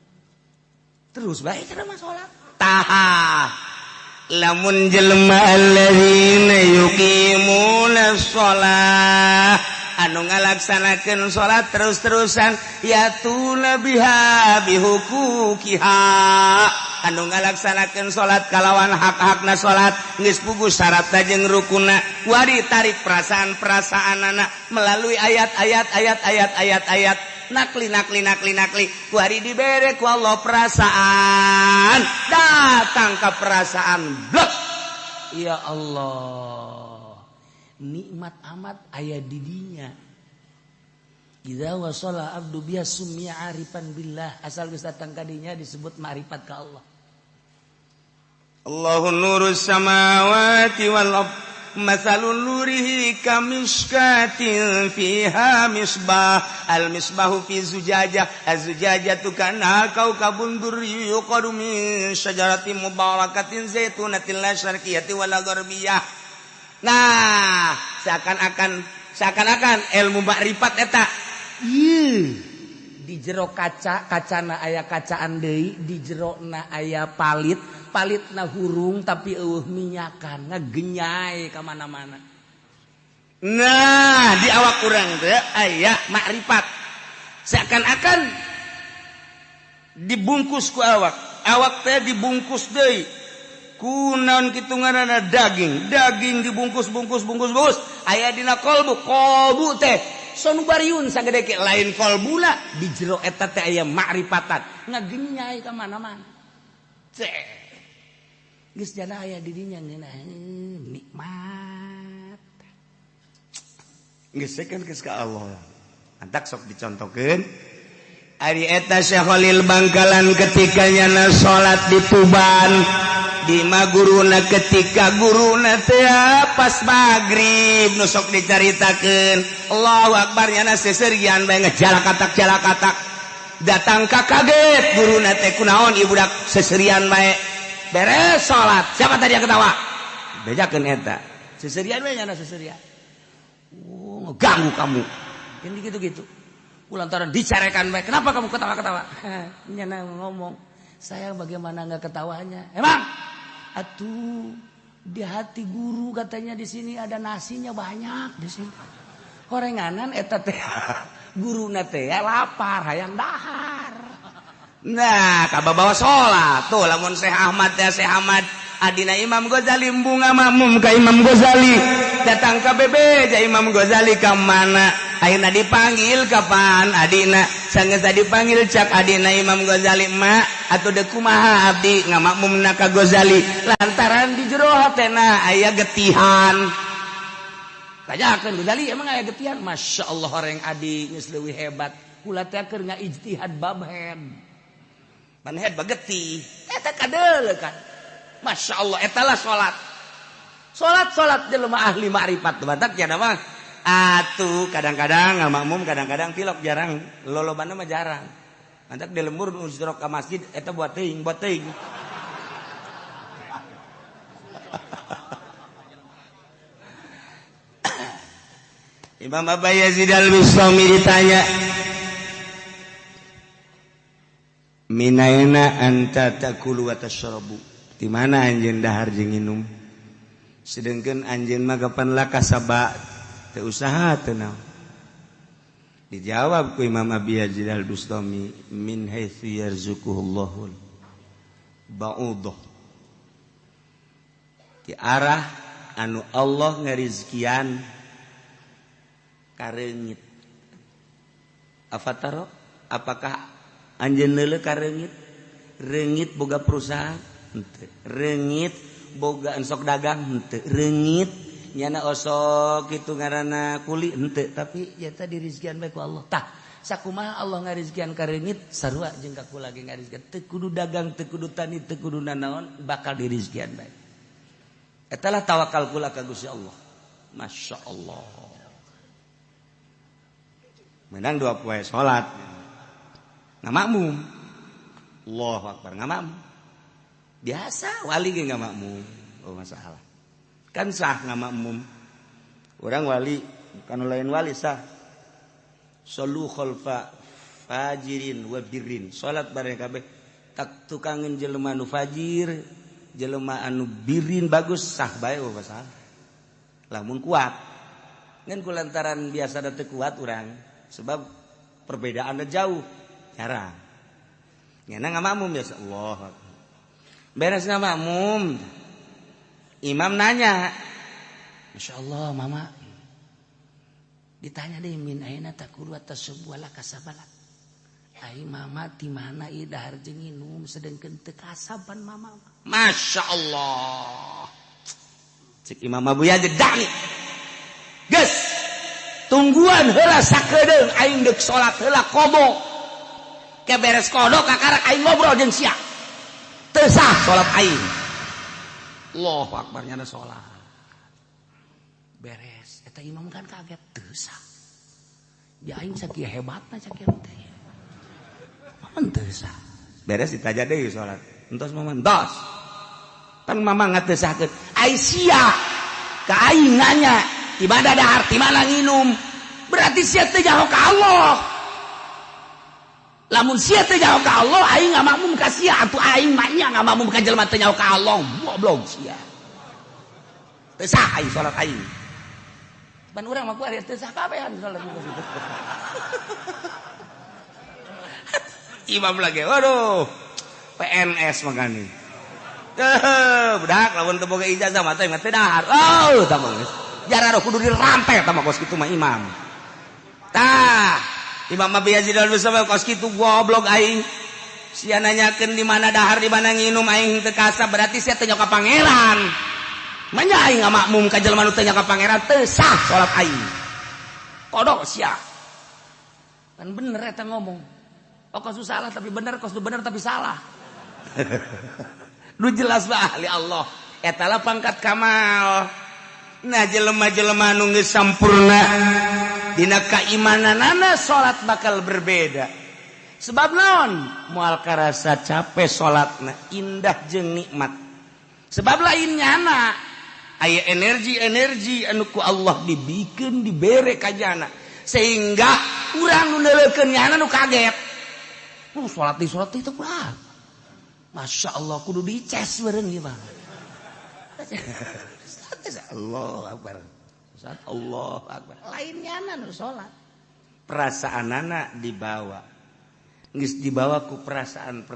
Terus bae cenah mah salat. Tah lamun jelema alladzina yuqimuna shalah anu ngalaksanakeun salat terus-terusan yatuna biha bihuquqiha anu ngalaksanakeun salat kalawan hak-hakna salat geus puguh syaratna jeung rukunna wari tarik perasaan-perasaanana melalui ayat nakli kuari dibere ku Allah perasaan datang ke perasaan blok ya Allah nikmat amat aya di dinya. Idza wasala abdu biha summiya arifan billah, asal geus datang ka dinya disebut ma'rifat ka Allah. Allahu nurus samawati wal ardh mathalun nurihi kamiskatin fiha misbah al misbahu fi zujajah az-zujajatu kana kaukabun durri yuqadu min syajaratin mubarakatin zaitunatin la syarqiyyati wala gharbiyah. Nah, seakan-akan ilmu makrifat eta di jero kacana aya kacaan deui, di jerona aya palitna hurung tapi minyakan ngagenyai ka mana-mana. Nah, di awak urang teh aya makrifat. Seakan-akan dibungkus ku awak teh dibungkus deui ku naon kitu ngaranna daging dibungkus aya dina kolbu teh sonubariun sagede ke lain kolbula di jero eta teh aya makrifatan ngagenyai ka mana-mana. Geus jana aya di dinya nikmat. Geus sekeun geus ka Allah. Antak sok dicontohkeun. Ari eta Syekh Khalil Bangkalan ketika nyana salat di Tuban di maguruna ketika guruna teh pas magrib nu sok dicaritakeun Allahu Akbar nyana seserian bae ngejalakatak datang ka kaget guruna teh kunaon ieu budak seserian bae beres salat siapa tadi yang ketawa bejakeun eta seserian bae nyana seserian ngeganggu kamu kan gitu lantaran dicarekan bae kenapa kamu ketawa nyana ngomong saya bagaimana enggak ketawanya emang atuh di hati guru katanya di sini ada nasinya banyak di sini. Horenganan eta teh guruna teh lapar hayang dahar. Nah, kababawa salat tuh lamun Syekh Ahmad adina Imam Ghazali bunga makmum ka Imam Ghazali datang ka bebeja Imam Ghazali ka mana ayeuna dipanggil kapan adina sangeus dipanggil cak adina Imam Ghazali ma atuh deuk kumaha abdi ngamakmumna ka Ghazali lantaran di jero hatena aya getihan kajakeun Ghazali emang aya getihan masyaallah horeng adi geus leuwih hebat kula teh keur ngaijtihad bab head pan head bagetih eta kadeuleuh kan Masya Allah, etalah sholat jelema ahli makrifat batak jana mah atuh kadang-kadang ngamakmum kadang-kadang tilok jarang lolobana mah jarang antak di lembur nu sidrok ka masjid eta buat teuing Imam Abu Yazid al-Bistami ditanya minaina anta takulu wa tashrabu di mana anjeun dahar jeung nginum sedengkeun anjeun mah kapan laka sabak teu usaha teu naon dijawab ku Imam Abi Yazid al-Bustami min haitsu yarzuquhullahul ba'udah di arah anu Allah ngarizkian kareungit afataro apakah anjeun leuleuh kareungit reungit boga perusahaan henteu reungit boga ensok dagang henteu reungit nyana osok kitu ngaranna kuli henteu tapi eta dirizkian bae ku Allah tah sakumaha Allah ngarizkian ka reungit sarua jeung ka kula ge ngarizkian teu kudu dagang teu kudu tani teu kudu nanaon bakal dirizkian bae eta lah tawakal kula ka Gusti Allah masyaallah menang 2 poe salat ngamakmum Allahu Akbar ngamakmum biasa wali ge ngamakmum oh masalah kan sah ngamakmum urang wali kan lain wali sah sallu khalfa fajirin wa birrin salat bareng kabeh tak tukangeun jelema anu fajir jelema anu birrin bagus sah bae oh masalah lamun kuat ngan kulantaran biasa da teu kuat urang sebab perbedaannya jauh jarang ngana ngamakmum biasa Allah beres ngamakmum imam nanya Masya Allah mama ditanya deh min aina takulu atas sebuah kasabalat ai mama di mana ieu dahar jeung nginum sedengkeun teu kasaban mama Masya Allah cek Imam Abu Yazid dani tungguan heula sakedeung aing deuk salat heula qodo ke beres qodo kakarak aing ngobrol jeung sia teu sah salat aing. Allahu akbar nyana salat beres eta imam kan kaget teu sah ya aing sakieu hebatna sakieu teh mun teu sah beres ditaja deui salat entos mama entos kan mama ngatesahkeun ai sia ka aing nanya ibadah dahar ti mana nginum berarti sia teh jauh ka Allah. Lamun sia teh jauh ka Allah aing ngamakmum ka sia atuh aing mah nya ngamakmum ka jelema teh jauh ka Allah goblok sia teu sah aing salat aing ban urang mah ku ari teu sah kabehan salat ka situ. Imam lagi waduh PNS magani budak lamun teu boga ijazah mah teh teu dahar tah geus jararo kudu dirampe tah mah kos kitu mah imam tah Imam Abi Yazid al-Bustami kos kitu goblok aing sia nanyakeun di mana dahar di mana nginum aing teu kasab berarti sia teu nyoka pangeran manya aing ngamakmum ka jelema nu teu nyoka pangeran teu sah salat aing kodok sia kan bener eta ngomong kos salah tapi bener kos bener tapi salah nu jelas bah ahli Allah eta lah pangkat kamal. Nah jelema-jelema nu geus sampurna dina kaimananana salat bakal berbeda sebab naon moal karasa capek salatna indah jeung nikmat sebab lain nyana aya energi anu ku Allah dibikeun dibere ka jana sehingga urang nu neuleukeun nyana nu kaget salat itu kuat Masya Allah kudu dices bareng gimana Allahu Akbar Allahu Akbar lainnya nu salat perasaanana dibawa geus dibawa ku perasaan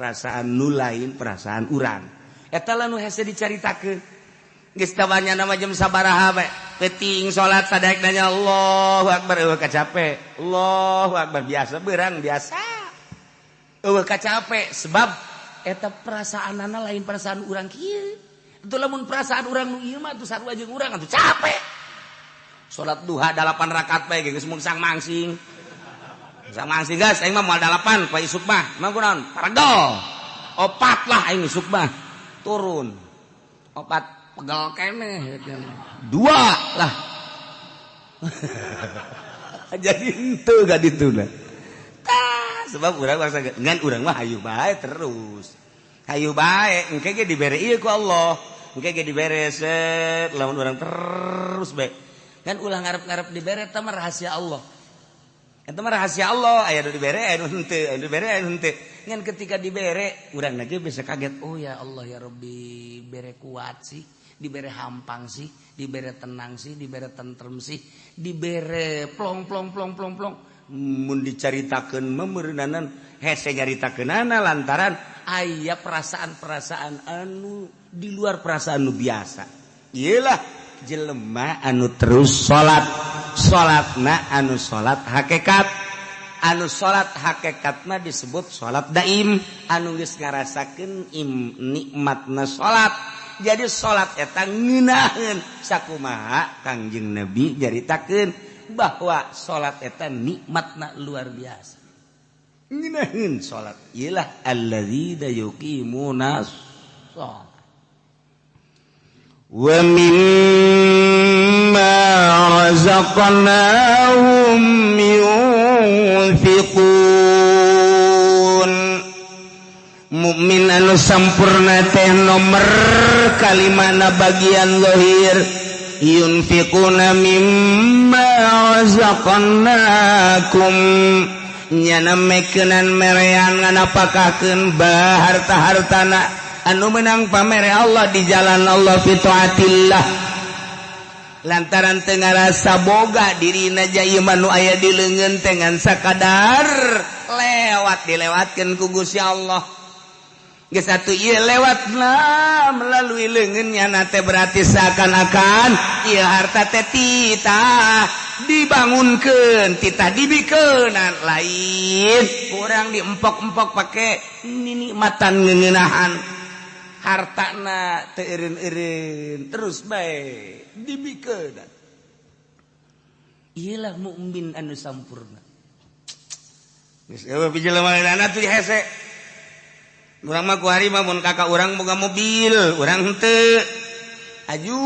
nu lain perasaan urang eta lah nu hese dicaritakeun geus tabanya nama jam sabaraha bae peuting salat sadaek nanya Allahu Akbar eueuh kacape Allahu Akbar biasa beurang biasa eueuh kacape sebab eta perasaanana lain perasaan urang kieu itu lamun perasaan urang nu ieu mah atuh sarua jeung urang atuh capek salat duha 8 rakaat bae geus mung sang mangsing guys aing mah moal 8 pa isuk mah mah kunaon paregol 4 lah aing isuk mah turun 4 pegel keneh 2 lah jadi henteu ka dituna sebab urang bangsa ngan urang mah hayu bae terus hayu bae engke ge dibere ieu ku Allah engke ge dibere set lamun urang terus bae kan ulah ngarep-ngarep dibere eta mah rahasia Allah eta mah rahasia Allah aya nu dibere aya nu henteu anu dibere aya nu henteu ngan ketika dibere urang ge bisa kaget oh ya Allah ya Rabbi bere kuat sih dibere hampang sih dibere tenang sih dibere tentrem sih dibere plong mun dicaritakeun memeureunanan hese nyaritakeunana lantaran aya perasaan-perasaan anu di luar perasaan nu biasa iyalah jelema anu terus salatna anu salat hakikat anu salat hakikatna disebut salat daim anu geus ngarasakeun nikmatna salat jadi salat eta ngeunaheun sakumaha Kangjeng Nabi nyaritakeun bahwa salat eta nikmatna luar biasa ngeunaheun salat ialah alladzina yuqimuna shalah wa mimma razaqnahum yunfiqun mukmin anu sampurna teh nomer kalimana bagian zahir yunfiquna mimma razaqnakum nyana mekeunan merean nganapakakeun harta-hartana anu menang pamere Allah di jalan Allah fi taatillah lantaran teu ngarasa boga dirina jaya manu aya di leungeun teh ngan sakadar dilewatkeun ku Gusti Allah geus atuh ieu lewatna melalui leungeunnya na teh berarti seakan-akan ieu harta teh titah dibangunkeun titah dibikeunan lain urang diempok-empok pake nikmatan ngeuneunahan hartana teu eureun-eureun terus bae dibikeunan Iyalah mukmin anu sampurna. Geus eueuh pijelema lainana tuh hese. Urang mah ku hari mah mun kakak urang boga mobil, urang henteu. Aju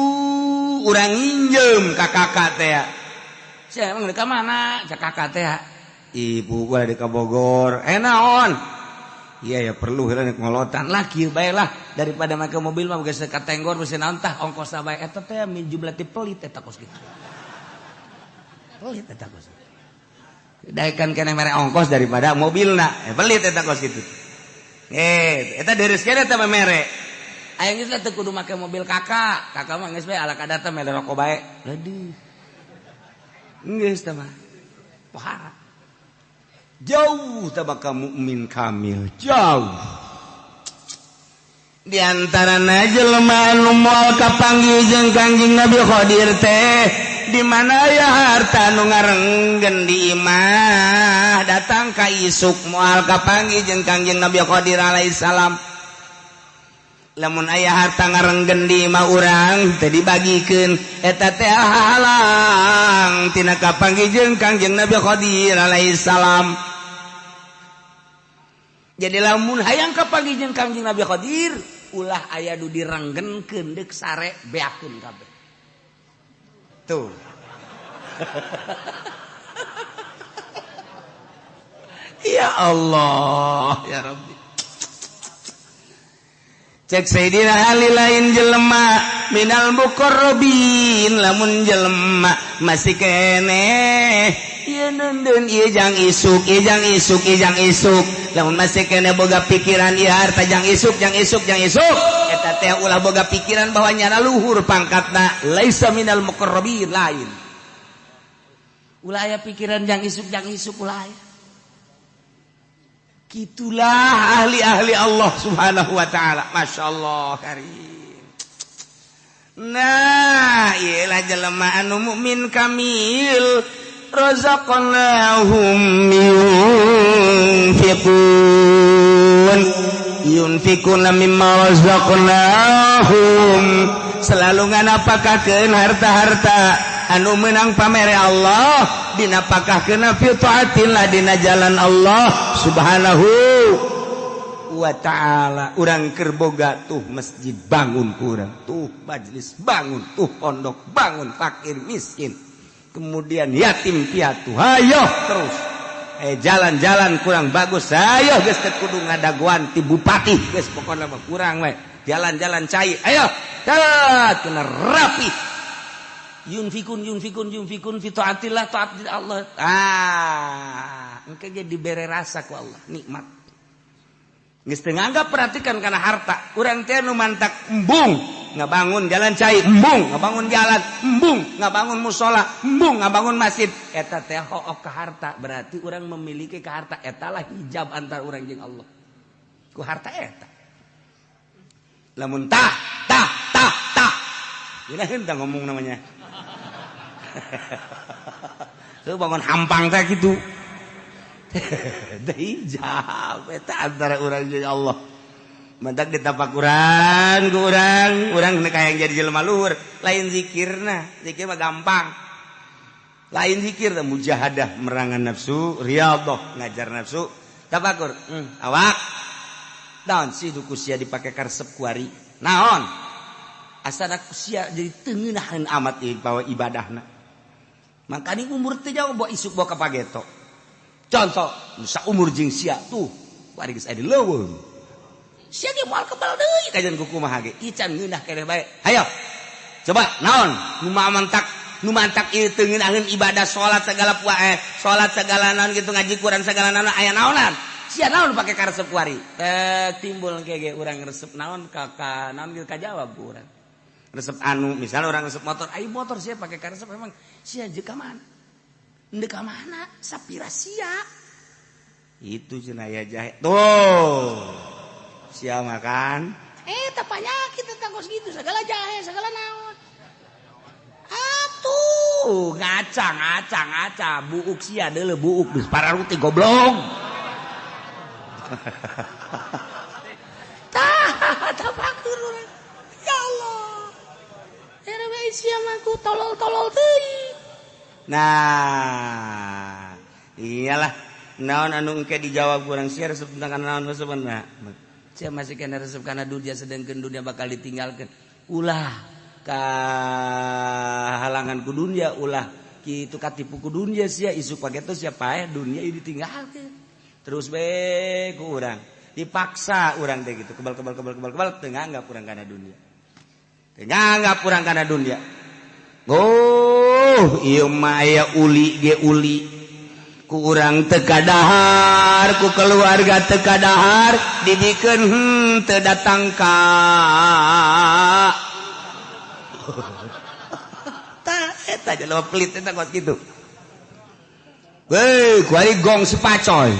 urang nginjem ka kakak teh. Sia emang ka mana? Cak kakak teh. Ibu gua di Bogor. Naon? Iya ya perlu heula ngolotan lah kieu bae lah daripada make mobil mah geus katenggor mesin naon tah ongkosna bae eta teh min jumlah ti pelit eta kos kitu. Pelit eta kos. Daekan keneh mere ongkos daripada mobilna. Pelit eta kos kitu. Eta deureuskeun eta mere. Aya geus teh kudu make mobil kakak. Kakak mah geus bae ala kadata mere rokok bae. Leudeung. Geus teh mah. Pohara. Jauh tabaka mukmin kamil. Jauh. Di antarana jelema anu moal kapanggih jeung Kangjeng Nabi Qadir teh di mana ya harta nu ngarenggen di imah datang ka isuk moal kapanggih jeung Kangjeng Nabi Qadir alaihi salam. Lamun aya harta ngarenggen di imah urang teu dibagikeun eta teh halang tina kapanggih jeung Kangjeng Nabi Qadir alaihi salam. Jadi lamun hayang kapanggih jeung Kangjeng Nabi Qadir ulah aya nu direnggenkeun deuk sare beakeun kabeh. Tuh. Ya Allah, ya Rabbi. Cek Sayyidina Ali lain jelema minal muqarrabin lamun jelema masih keneh ieu neundeun ieu jang isuk lamun masih keneh boga pikiran ieu harta jang isuk eta teh ulah boga pikiran bahwa nyana luhur pangkatna laisa minal muqarrabin lain ulah aya pikiran jang isuk ulah aya. Itulah ahli-ahli Allah subhanahu wa ta'ala. Masya Allah karim. Nah ialah jelema anu mukmin kamil razaqnahum yunfikuna mimma razaqnahum selalu nganapakakeun harta-harta anu menang pamere Allah dinapakahkeun fi taatillah dina jalan Allah subhanahu wa ta'ala. Urang keur boga tuh masjid bangun urang, tuh majlis bangun, tuh pondok bangun, fakir miskin kemudian yatim piatu hayo terus jalan-jalan kurang bagus hayo geus teu kudu ngadaguan ti bupati geus pokona mah kurang we jalan-jalan cai ayo jalan kena rapi yunfikun fi taatillah taat Allah engke jadi bere rasa ku Allah nikmat geus teu nganggap perhatikan kana harta urang teh nu mantak embung ngabangun jalan cai embung ngabangun jalan embung ngabangun musola embung ngabangun masjid eta teh hook ka harta berarti urang memiliki ka harta eta lah hijab antar urang jeung Allah ku harta eta lamun tah gila hentang ngomong namanya tuh bangun hampang teh gitu teh hijab eta antara urang jeung Allah mantak ditapakuran ku urang nu kayang jadi jelema luhur lain zikirna zikir mah gampang lain zikir teh mujahadah merangan nafsu riyadhah ngajar nafsu tafakur awak naon sih duku sia dipake karesep kuari naon asana sia jadi teu ngeunaheun amat bawa ibadahna makanya umur teh jauh bawa isuk bawa kapageto contoh nusa umur jeung sia tuh bari geus aya di leuweung sia ge moal kebal deui kajian kukumaha ge ican ngeunah keneh bae hayo coba naon nu mantak ieu teu ngeunaheun ibadah salat segala salat segala naon kitu ngaji Quran segala naon aya naonan sia naon pake karesep kuari timbul ge urang resep naon ka naon kitu kajawab urang resep anu misal orang resep motor ayo motor sia pake karesep memang sia jeung ka mana endeu ka mana sapira sia itu cenah aya jahe tuh sia makan tak panyakit tentang kos gitu segala jahe segala naon atuh ngaca buuk sia deuleu buuk geus pararuti goblok tah pakur urang ya Allah era bae sia mah ku tolol-tolol teuing Nah iyalah naon anu engke dijawab kurang sia resep tentang naon sebenarnya sia masih kena resep kana dunia sedengkeun dunia bakal ditinggalkeun ulah halangan ku dunia ulah kitu katipu ku dunia sia isuk pagetos sia paeh dunia ieu ditinggalkeun terus bae ku urang dipaksa urang teh gitu kebal teu nganggap urang kana dunia teu nganggap urang kana dunia oh ieu mah aya uli ge uli ku urang teu kadahar ku keluarga teu kadahar dibikeun teu datang ka eta jelema pelit eta kos kitu weh kuari gong si pacoy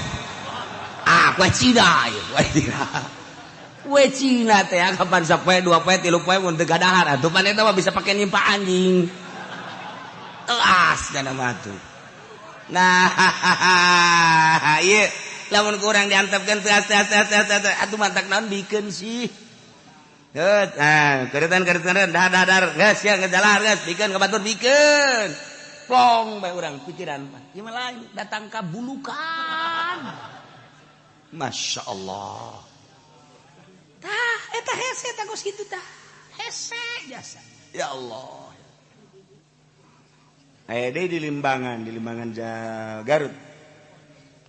kue Cina ya kue Cina teh kapan sapoe 2 poe 3 poe mun teu kadahar atuh pan eta mah bisa pake nimpa anjing telas kana mah atuh nah ieu lamun kurang diantepkeun teu atuh mantak naon bikeun sih keretan dar geus ya ngejalar geus bikeun ka batur bikeun plong bae urang pikiran mah ieu mah lain datang ka bulukan Masya Allah tah eta hese tah kos kitu tah hese jasa ya Allah aya deui di Limbangan Garut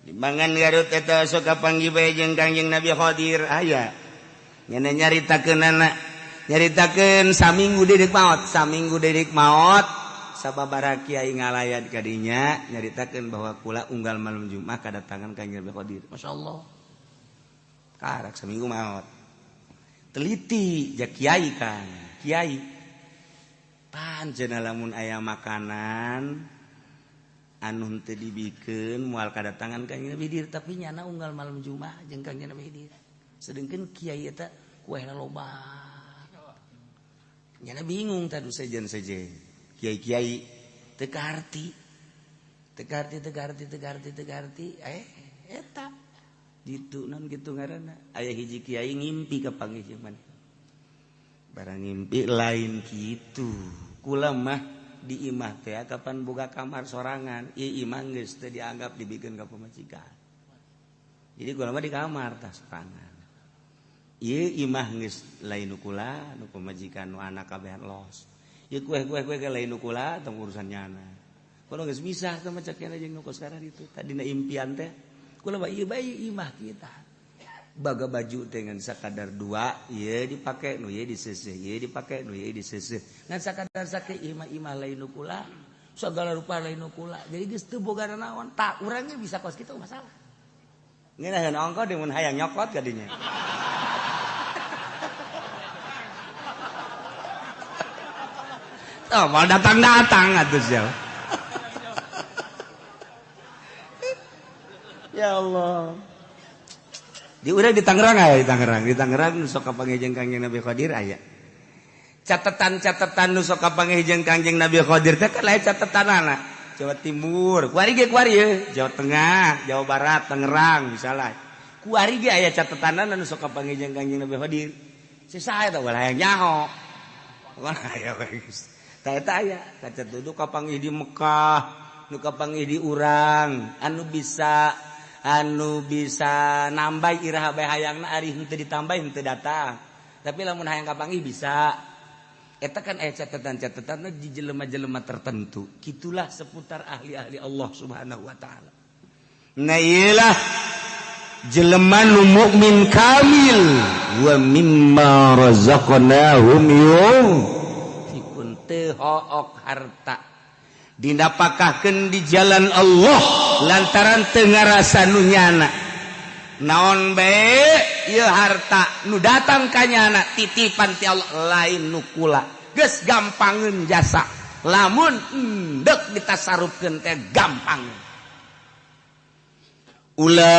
Limbangan Garut eta sok kapanggih bae jeung Kangjeng Nabi Khadir aya nyana nyaritakeun saminggu dedik maot sababaraha kiai ngalayan kadinya nyaritakeun bahwa kula unggal malam Jumat kadatangan Kangjeng Nabi Khadir masyaallah karak seminggu maot teliti jak kiai kan kiai panjenengan lamun aya makanan anu teu dibikeun moal kadatangan Kangjeng Nabi Khadir tapi nyana unggal malam Jumat jeung Kangjeng Nabi Khadir sedengkeun kiai eta kuehna loba nyana bingung tadu sejen-sejen kiai-kiai teu kaharti eta ditu non gitu ngaranna aya hiji kiai ngimpi ka pangijeuman barang ngimpi lain kitu kula mah di imah teh kapan boga kamar sorangan ieu imah geus teu dianggap dibikeun ka pamajikan jadi kula mah di kamar tah sorangan ieu imah geus lain nu kula nu pamajikan nu anak kabehan los ieu kue ke lain nu kula tong urusan nyana kula geus misah teh macak kana jeung nu kos kana ditu tadina impian teh kula mah ieu bae imah kita baga baju dengan sakadar 2 ieu dipake nu ieu diseuseuh ieu dipake nu ieu diseuseuh ngan sakadar sakeu imah lain nu kula sagala rupa lain nu kula jadi geus teu boga naon tak urang ge bisa kos kitu masalah ngeunaheun ongko deui mun hayang nyokot ka dinya oh mal datang atuh sia ya Allah di urang di Tangerang aya di Tangerang sok kapanggih jeung Kangjeng Nabi Khadir aya catatan nu sok kapanggih jeung Kangjeng Nabi Khadir teh kan lain catatanana Jawa Timur kuari ge Jawa Tengah Jawa Barat Tangerang misalnya kuari ge aya catatanana nu sok kapanggih jeung Kangjeng Nabi Khadir saha eta ulah hayang nyaho ulah aya geus tah eta aya kacatet kapanggih di Mekah nu kapanggih di urang anu bisa nambah iraha bae hayangna ari henteu ditambah henteu datang tapi lamun hayang kapanggih bisa eta kan aya catatan-catatan di jelema-jelema tertentu kitulah seputar ahli-ahli Allah Subhanahu wa taala nah iyalah jelema nu mukmin kamil wa mimma razaqnahum yunfiqun teu hook harta didapakahkeun di jalan Allah lantaran teu ngarasa nu nyana naon bae ieu harta nu datang ka nyana titipan ti Allah lain nu kula geus gampangeun jasa lamun endek ditasarupkeun teh gampang ulaika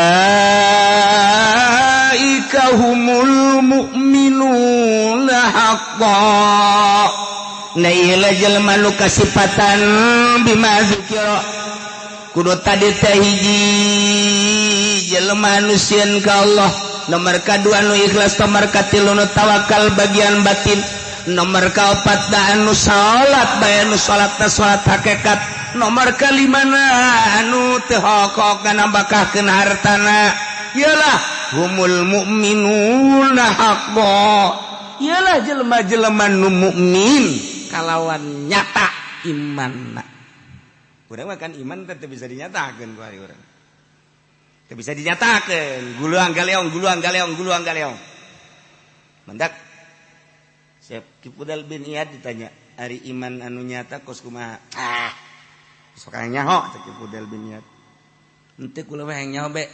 humul mu'minuna haqqan na ieu jelema nu kasifatan bima zikra kudu tadi teh hiji jelema nu sieun ka Allah nomor kadua nu ikhlas nomor katilu nu tawakal bagian batin nomor kaopat da anu salat bae anu salatna salat hakikat nomor kalimana anu teu hokok kana bakahkeun hartana ialah humul mu'minuna haqqan ialah jelema-jelema nu mukmin kalawan nyata imanna. Urang mah kan iman teh teu bisa dinyatakeun ku ari urang. Teu bisa dinyatakeun, guluang galeong. Mendak Syekh Kifudal bin Iyad ditanya, "Ari iman anu nyata kos kumaha?" Sok aya nyaho Syekh Kifudal bin Iyad. Henteu kula mah hayang nyaho be.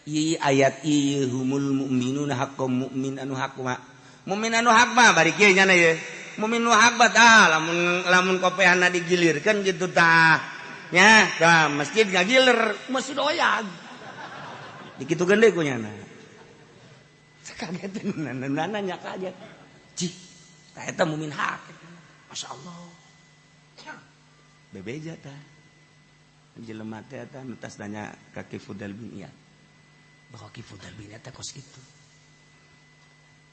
Ieu ayat ieu humul mu'minuna haqqan mu'min anu hak kumaha? Mu'min anu hak mah bari kieu nya ye. Mu'min nu hak tah lamun kopehana digilirkeun gitu tah. Nya, tah masjid ngagiler, masjid oyag. Dikitukeun deui ku nyana. Sakageteun nanya kaget. Cih, tah eta mu'min hak. Masyaallah. Bebeja tah. Jelema teh eta nu tas nanya ka Kifudal bin Iyad. Bahwa Kifudal bin Iyad teh kos kitu.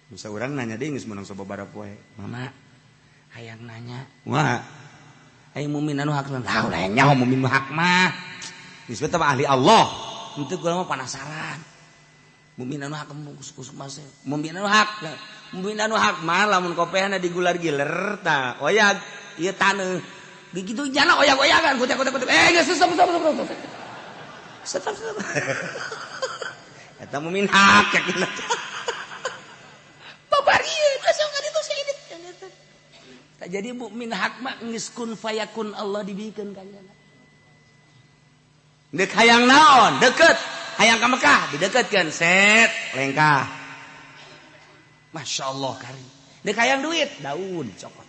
Bisa orang nanya deh geus menang sababaraha poe. Mama, hayang nanya. Wah. Ai mukmin anu hak naon? Lah hayang nyaho mukmin nu hak mah. Geus teh ahli Allah. Henteu kula mah penasaran. Mukmin anu hak kus mas. Mukmin anu hak. Mukmin anu hak mah lamun kopehna digular-giler tah oyag ieu taneuh. Begitu jana oyag-oyagan kutek-kutek. Geus stop. Stop. Eta mukmin hak yakin. Jadi mukmin hak mah geus kun fayakun Allah dibikeun ka nya. Deuk hayang naon? Deukeut. Hayang ka Mekah dideukeutkeun set lengkah. Masyaallah kari. Deuk hayang duit daun dicokot.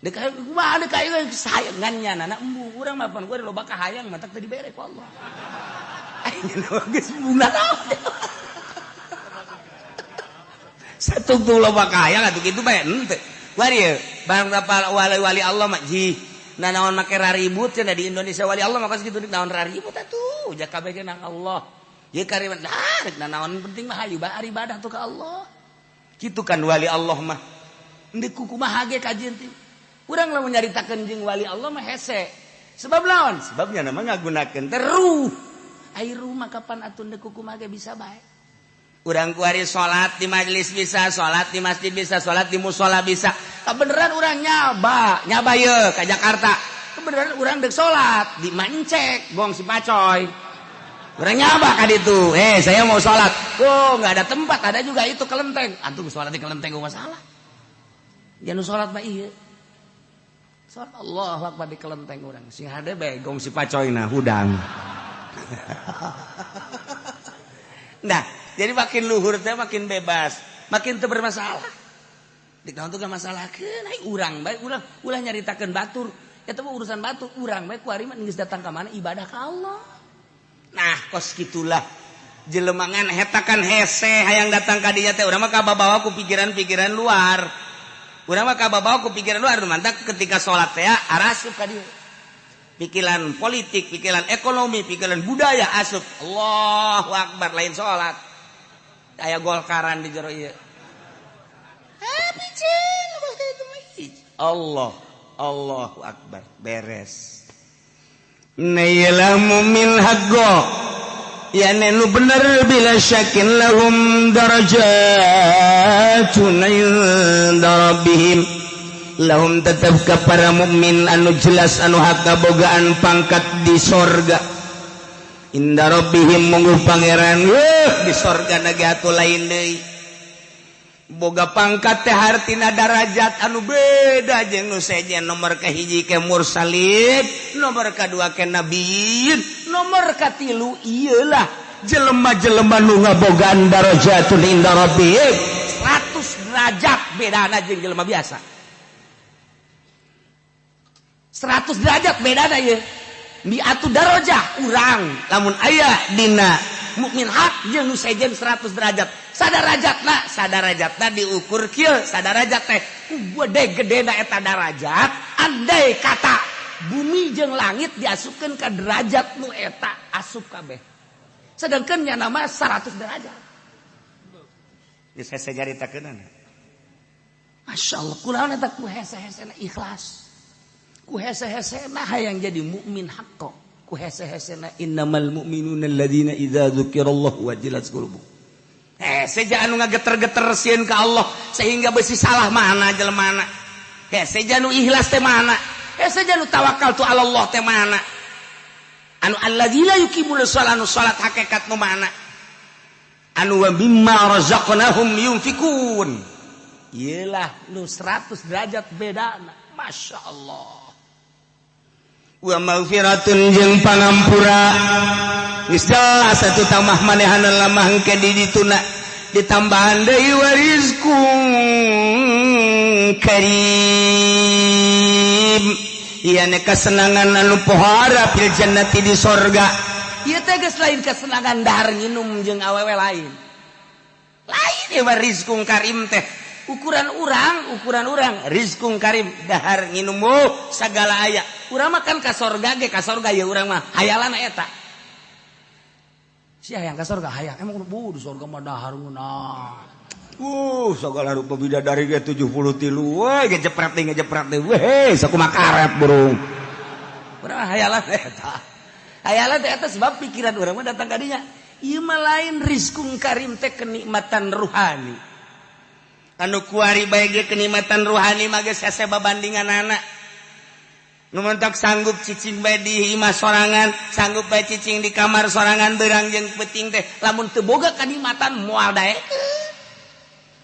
Deuk hayang kumaha deuk hayang sayangannya anak embu urang mah pan gua loba ka hayang mah tak teu dibere ku Allah. Ayeuna geus bunga naon. Satu tuh loba ka hayang atuh kitu bae henteu. Wari barang berapa wali Allah mah ji nah naon make raribut cenah di Indonesia wali Allah mah kitu naon raribut atuh jak kabeh ge nang Allah ye kariman nah naon penting mah hayu ibadah tuh ka Allah kitu kan wali Allah mah endeu kumaha ge kajian teh urang lamun nyaritakeun jeung wali Allah mah hese sebab naon sebabnya nama ngagunakeun teh ruh ai ruh mah kapan atuh endeu kumaha ge bisa bae. Urang kuari sholat di majelis bisa, sholat di masjid bisa, sholat di musola bisa. Kebeneran urang nyaba ye ke Jakarta. Kebeneran urang dek sholat di Mancek, gong si Pacoy. Urang nyaba ka ditu. Saya mau sholat. Oh nggak ada tempat, ada juga itu kelenteng. Antum sholat di kelenteng gak masalah. Jangan sholat mah iya. Sholat Allahu Akbar di kelenteng urang. Sing hade bae gong si Pacoy nah hudang. Nah. Jadi makin luhur teh makin bebas, makin teu bermasalah. Dik naon teh masalahkeun ai urang bae ulah nyaritakeun batur. Eta mah urusan batur, urang bae ku ari mah geus datang ka mana ibadah ka Allah. Nah, kos kitulah jelemangan eta kan hese hayang datang ka dinya teh urang mah kababawa ku pikiran-pikiran luar. Urang mah kababawa ku pikiran luar mantak ketika salat teh arasup ka dieu. Pikiran politik, pikiran ekonomi, pikiran budaya asup. Allahu Akbar lain salat. Aya golkaran di jero ieu. Allahu Akbar beres. Nailah mu'min haqqo. Ya nu bener bila syakin lahum darajatun inda rabbihim. Lahum tetap ka para mukmin anu jelas anu hak kabogaan pangkat di sorga. Inda rabbihim mungguh pangeran di sorga nage atuh lain deui boga pangkat teh hartina darajat anu beda jeung nu sejen nomor kahiji ke mursalin nomor kadua ke nabiyin nomor katilu ieulah jelema-jelema nu ngabogaan darajatun inda rabbihim 100 derajat bedana jeung jelema biasa 100 derajat bedana ieu mi'atu darajah urang lamun aya dina mukmin hak jeung nu sejen 100 derajat sadarajatna diukur kieu sadarajat teh gede-gedena eta darajat andai kata bumi jeung langit diasupkeun ka derajat nu eta asup kabeh sedangkeun nya nama 100 derajat geus hese jaritakeunana Masya Allah kunaon eta ku hese-hesena ikhlas ku hese-hesena hayang jadi mukmin haqqo ku hese-hesena innamal mu'minuna alladzina idza dzukirallahu wajilat qulubuhum seja anu ngageter-geter sieun ka Allah sehingga besi salah mana jelema seja anu ikhlas teh mana seja anu tawakal tu Allah teh mana anu alladzina yuqimuna shalah anu salat hakikat nu mana anu wa mimma razaqnahum yunfikun iyalah nu 100 derajat bedana Masya Allah wa maghfiratun jeung pangampura geus jelas atuh tamah manehanna lamah engke di dituna ditambahan deui warizqun karim ieu kesenangan anu pohara fil jannati di sorga ieu teh geus lain kesenangan dahar nginum jeung awewe lain ieu warizqun karim teh ukuran urang rizqun karim dahar nginum sagala aya urang mah kan ka sorga ge ka sorga ya urang mah hayalan eta sia hayang ka sorga hayang emang di sorga mah dahar ngeunah sagala rupa bidadari ge 73 we ngejepret deui we sakumaha karet burung urang hayalan eta sebab pikiran urang mah datang ka dinya ieu mah lain rizqun karim teh kenikmatan ruhani anu kuari bae ge kenikmatan ruhani mah geus hese babandinganana nu mentok sanggup cicing bae di imah sorangan sanggup bae cicing di kamar sorangan beurang jeung peuting teh lamun teu boga kanikmatan moal dae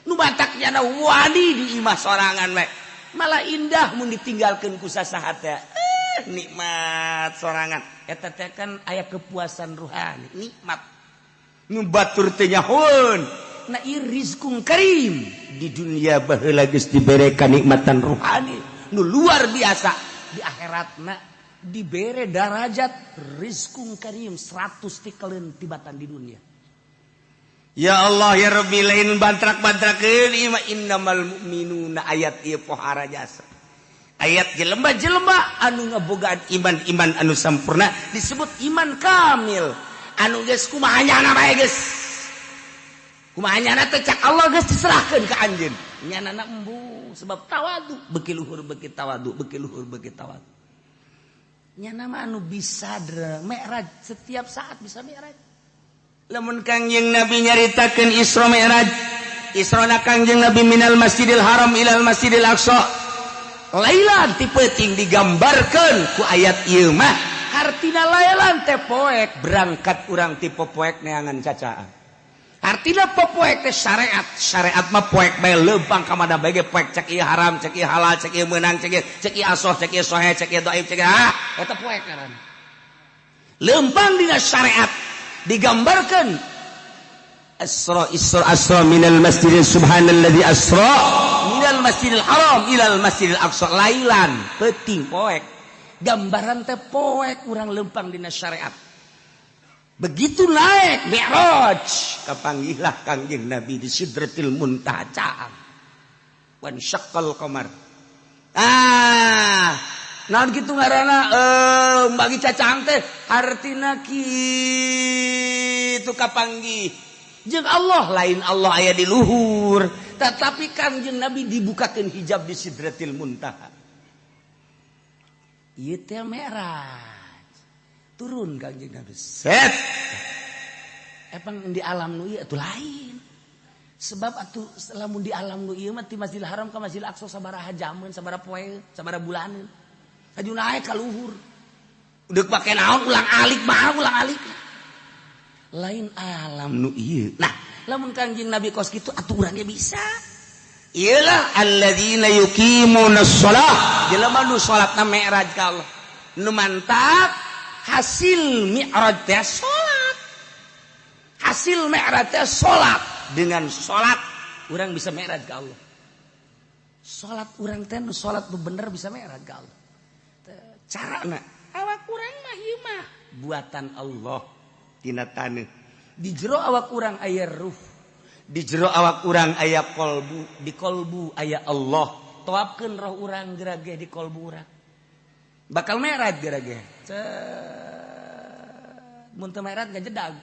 nu batak nyana wadi di imah sorangan we malah indah mun ditinggalkeun ku sasaha teh nikmat sorangan eta teh kan aya kepuasan ruhani nikmat nu batur teh nyahoun na ieu rizqun karim di dunia baheula geus dibere kanikmatan ruhani nu luar biasa di akhiratna dibere darajat rizqun karim 100 tikaleun tibatan di dunia ya Allah ya Rabbi lain bantrak-bantrakeun ieu mah innamal mu'minuna ayat ieu pohara jasa ayat jelema-jelema anu ngabogaan iman anu sampurna disebut iman kamil anu geus kumaha nyana bae geus kumaha nyana teh cak Allah geus diserahkeun ka anjeun nyanana embu sebab tawadu beuki luhur beuki tawadu nyana mah anu bisa mi'raj setiap saat bisa mi'raj lamun Kangjeng Nabi nyaritakeun Isra Mi'raj Isrona Kangjeng Nabi minal Masjidil Haram ilal Masjidil Aqsa lailan ti peuting digambarkeun ku ayat ieu mah artina lailan teh poek berangkat urang ti popoek neangan cacaan artina popoek teh syariat mah poek bae leumpang ka mana bae ge poek cek ieu haram cek ieu halal cek ieu meunang cek ieu asoh cek ieu sohe cek ieu dhaif cek eta poek ngaran leumpang dina syariat digambarkeun asra minal masjidil subhanalladzi asra minal masjidil haram ilal masjidil aqsa lailan peuting poek gambaran teh poek urang leumpang dina syariat begitu naik mi'raj kapanggihlah Kangjeng Nabi di Sidratil Muntaha caang wan syaqqal qamar naon kitu ngaranna bagi cacaang teh artina kitu kapanggih jeung Allah lain Allah aya di luhur tetapi Kangjeng Nabi dibukakeun hijab di Sidratil Muntaha ieu teh mi'raj turun Kangjeng Nabi set epang di alam nu ieu atuh lain sebab atuh lamun di alam nu ieu mah ti Masjidil Haram ka Masjidil Aqsa sabaraha jameun sabaraha poe sabaraha bulaneun aju naek ka luhur deuk pake naon ulang alik lain alam nu ieu nah lamun Kangjeng Nabi kos kitu atuh urang ge bisa iyalah alladzina yuqimunas shalah jelema nu salatna mi'raj ka Allah nu mantap hasil mi'raj teh salat hasil mi'raj teh salat dengan salat urang bisa mi'raj ka Allah salat urang teh nu salat nu bener bisa mi'raj ka Allah carana awak urang mah ieu mah buatan Allah tina taneuh di jero awak urang aya ruh di jero awak urang aya kolbu di kolbu aya Allah toapkeun roh urang gerage di kolbu urang bakal mi'raj gerage mun teu mi'raj gajedag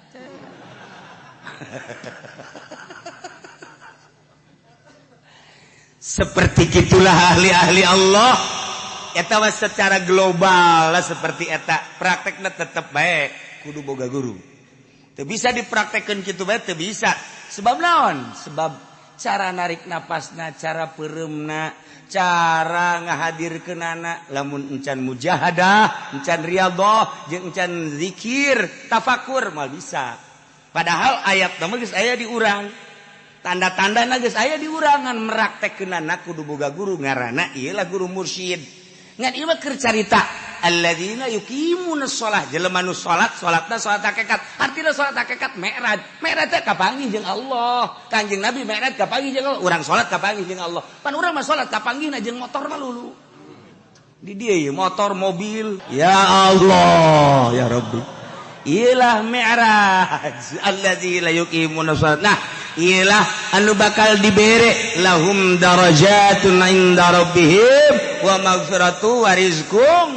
seperti gitulah ahli-ahli Allah eta secara global lah seperti eta praktekna tetap baik kudu boga guru teu bisa dipraktekkeun kitu bae teu bisa sebab naon sebab cara narik napasna cara pereumna cara ngahadirkeunana lamun encan mujahadah encan riyadhah jeung encan zikir tafakur mal bisa padahal ayat mah geus aya di urang tanda-tanda geus aya di urangan meraktekkeunana kudu boga guru ngaranna ieu lah guru mursyid ngan ieu mah keur carita alladzina yuqimunas shalah jelema nu salatna salat hakikat artina salat hakikat mi'raj teh kapanggih jeung Allah Kanjeng Nabi mi'raj kapanggih jeung Allah urang salat kapanggih jeung Allah pan urang mah salat kapanggihna jeung motor mah lulu di dieu motor mobil ya Allah ya Rabbi iyalah mi'raj allazi la yuqimuna shalat nah iyalah anu bakal dibere lahum darajatun inda rabbihim wa maghfiratu wa rizqun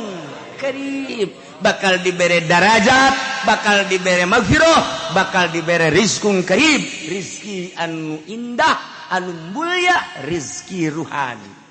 karim bakal dibere darajat bakal dibere maghfirah bakal dibere rizqun karim rizki anu indah anu mulia rizki ruhani